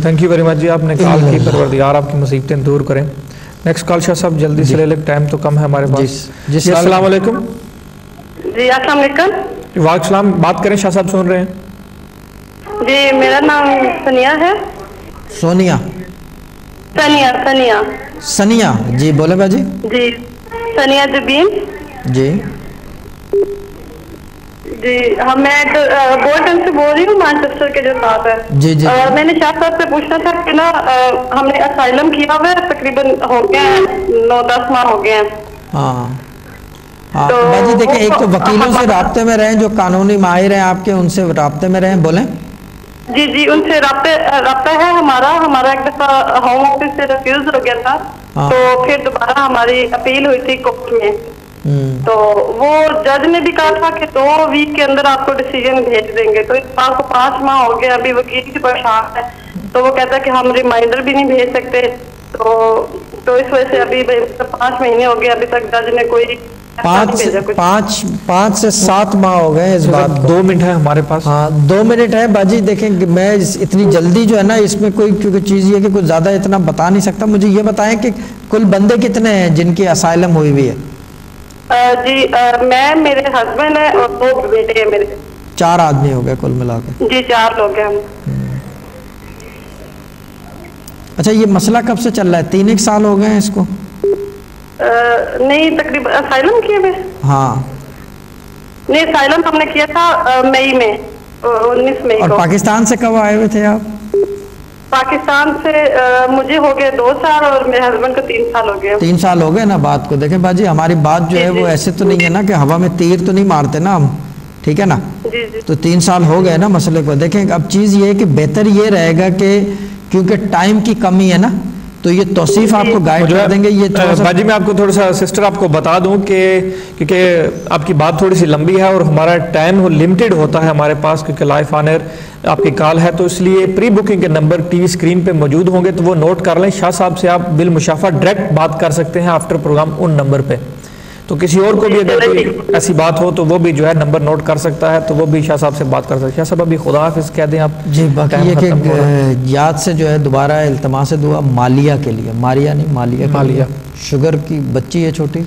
تھینک یو ویری مچ جی, آپ نے کال کی, پروردگار آپ کی مصیبتیں دور کریں. نیکسٹ کال شاہ صاحب جلدی سے لے لیں, ٹائم تو کم ہے ہمارے پاس. جی السلام علیکم. جی السلام علیکم. وعلیکم السلام, بات کریں, شاہ صاحب سن رہے ہیں. جی میرا نام سنیا ہے. سونیا, سنیا جی, بولے باجی. جی سنیا جبین. جی جی میں بولٹن سے بول رہی ہوں, مانچسٹر کے جو ساتھ ہے. جی جی. میں نے شاہ صاحب سے پوچھنا تھا کہ نا ہم نے اسائلم کیا ہوا ہے, تقریباً ہو گئے ہیں 9-10 ماہ ہو گئے ہیں. ہاں باجی دیکھیں, ایک تو وکیلوں سے رابطے میں رہیں جو قانونی ماہر ہیں آپ کے, ان سے رابطے میں رہیں. بولیں. جی جی ان سے رابطہ ہے ہمارا ایک دفعہ ہوم آفس سے ریفیوز ہو گیا تھا, تو پھر دوبارہ ہماری اپیل ہوئی تھی کورٹ میں, تو وہ جج نے بھی کہا تھا کہ 2 ویک کے اندر آپ کو ڈیسیجن بھیج دیں گے. تو اس بات کو 5 ماہ ہو گیا, ابھی وکیل کی پریشان ہے, تو وہ کہتا ہے کہ ہم ریمائنڈر بھی نہیں بھیج سکتے. تو اس وجہ سے ابھی 5 مہینے ہو گئے, ابھی تک جج نے کوئی 5 سے 7 ماہ ہو گئے اس بات کو. 2 منٹ ہے ہمارے پاس. ہاں 2 منٹ ہے باجی. دیکھیں میں اتنی جلدی جو ہے نا اس میں کوئی, کیونکہ چیز یہ کہ کچھ زیادہ اتنا بتا نہیں سکتا. مجھے یہ بتائیں کہ کل بندے کتنے ہیں جن کی اسائلم ہوئی ہوئی ہے؟ جی میں, میرے ہسبینڈ ہے اور 2 بیٹے ہیں میرے. 4 آدمی ہو گئے کل ملا کے. جی 4 لوگ ہیں ہم. اچھا یہ مسئلہ کب سے چل رہا ہے؟ 3-1 سال ہو گئے ہیں اس کو؟ نہیں تقریباً اسائلم کیے ہوئے. ہاں نہیں اسائلم ہم نے کیا تھا مئی میں, 19 مئی کو. اور پاکستان سے کب آئے ہوئے تھے آپ؟ پاکستان سے مجھے ہو گئے 2 سال اور میرے ہسبینڈ کو 3 سال ہو گئے. 3 سال ہو گئے نا. بات کو دیکھیں باجی, ہماری بات جو ہے وہ ایسے تو نہیں ہے نا کہ ہوا میں تیر تو نہیں مارتے نا ہم, ٹھیک ہے نا. تو 3 سال ہو گئے نا مسئلے کو. دیکھیں اب چیز یہ ہے کہ بہتر یہ رہے گا کہ کیونکہ ٹائم کی کمی ہے نا, تو یہ توصیف آپ کو گائیڈ کر دیں گے. یہ باجی میں آپ کو تھوڑا سا سسٹر آپ کو بتا دوں کہ کیونکہ آپ کی بات تھوڑی سی لمبی ہے اور ہمارا ٹائم لمیٹڈ ہوتا ہے ہمارے پاس, کیونکہ لائف آن ایئر آپ کی کال ہے, تو اس لیے پری بکنگ کے نمبر ٹی وی اسکرین پہ موجود ہوں گے, تو وہ نوٹ کر لیں. شاہ صاحب سے آپ بالمشافہ ڈائریکٹ بات کر سکتے ہیں آفٹر پروگرام ان نمبر پہ. تو کسی اور کو بھی اگر کوئی ایسی بات ہو تو وہ بھی جو ہے نمبر نوٹ کر سکتا ہے, تو وہ بھی شاہ صاحب سے بات کر سکتے ہیں. شاہ صاحب ابھی خدا حافظ کہہ دیں آپ. جی باقی یہ کہ یاد سے جو ہے دوبارہ التماس دعا مالیہ کے لیے, ماریا نہیں مالیہ, شوگر کی بچی ہے چھوٹی,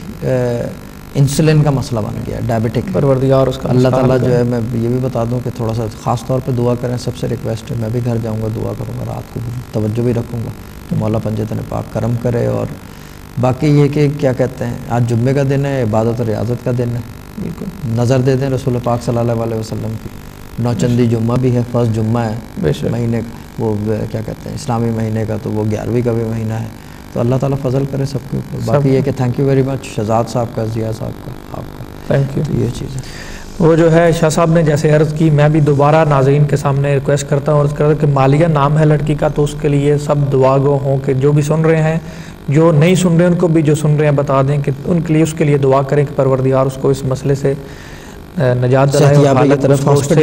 انسولین کا مسئلہ بن گیا, ڈائبٹک. پروردگار اس کا اللہ تعالیٰ جو ہے, میں یہ بھی بتا دوں کہ تھوڑا سا خاص طور پہ دعا کریں. سب سے ریکویسٹ ہے, میں بھی گھر جاؤں گا دعا کروں گا, رات کو توجہ بھی رکھوں گا کہ مولا پنجتن پاک کرم کرے. اور باقی یہ کہ کیا کہتے ہیں, آج جمعے کا دن ہے, عبادت اور ریاضت کا دن ہے. بالکل نظر دے دیں رسول پاک صلی اللہ علیہ وسلم کی. 9 چندی جمعہ بھی ہے, فرسٹ جمعہ ہے مہینے, وہ کیا کہتے ہیں اسلامی مہینے کا, تو وہ 11ویں کا بھی مہینہ ہے. تو اللہ تعالیٰ فضل کرے سب کے اوپر. باقی یہ کہ thank you very much Shahzad صاحب کا, ضیاء صاحب کا, آپ کا تھینک یو. یہ چیز ہے وہ جو ہے شاہ صاحب نے جیسے عرض کی, میں بھی دوبارہ ناظرین کے سامنے ریکویسٹ کرتا ہوں, عرض کرتا ہوں کہ مالیہ نام ہے لڑکی کا, تو اس کے لیے سب دعا گو ہوں کہ جو بھی سن رہے ہیں, جو نہیں سن رہے ہیں ان کو بھی جو سن رہے ہیں بتا دیں کہ ان کے لیے اس کے لیے دعا کریں کہ پروردگار اس کو اس مسئلے سے نجات دلائے,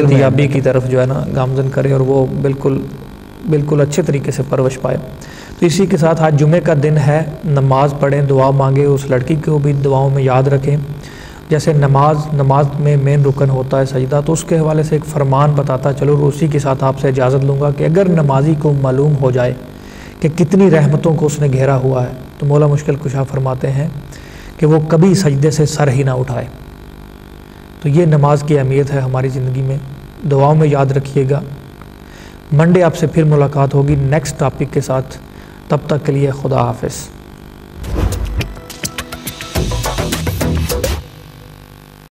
دیابی کی طرف جو ہے نا گامزن کرے, اور وہ بالکل اچھے طریقے سے پرورش پائے. تو اسی کے ساتھ آج جمعے کا دن ہے, نماز پڑھیں, دعا مانگیں, اس لڑکی کو بھی دعاؤں میں یاد رکھیں. جیسے نماز میں مین رکن ہوتا ہے سجدہ, تو اس کے حوالے سے ایک فرمان بتاتا چلو, اسی کے ساتھ آپ سے اجازت لوں گا کہ اگر نمازی کو معلوم ہو جائے کہ کتنی رحمتوں کو اس نے گھیرا ہوا ہے, تو مولا مشکل کشا فرماتے ہیں کہ وہ کبھی سجدے سے سر ہی نہ اٹھائے. تو یہ نماز کی اہمیت ہے ہماری زندگی میں, دعاؤں میں یاد رکھیے گا. منڈے آپ سے پھر ملاقات ہوگی نیکسٹ ٹاپک کے ساتھ, تب تک کے لیے خدا حافظ.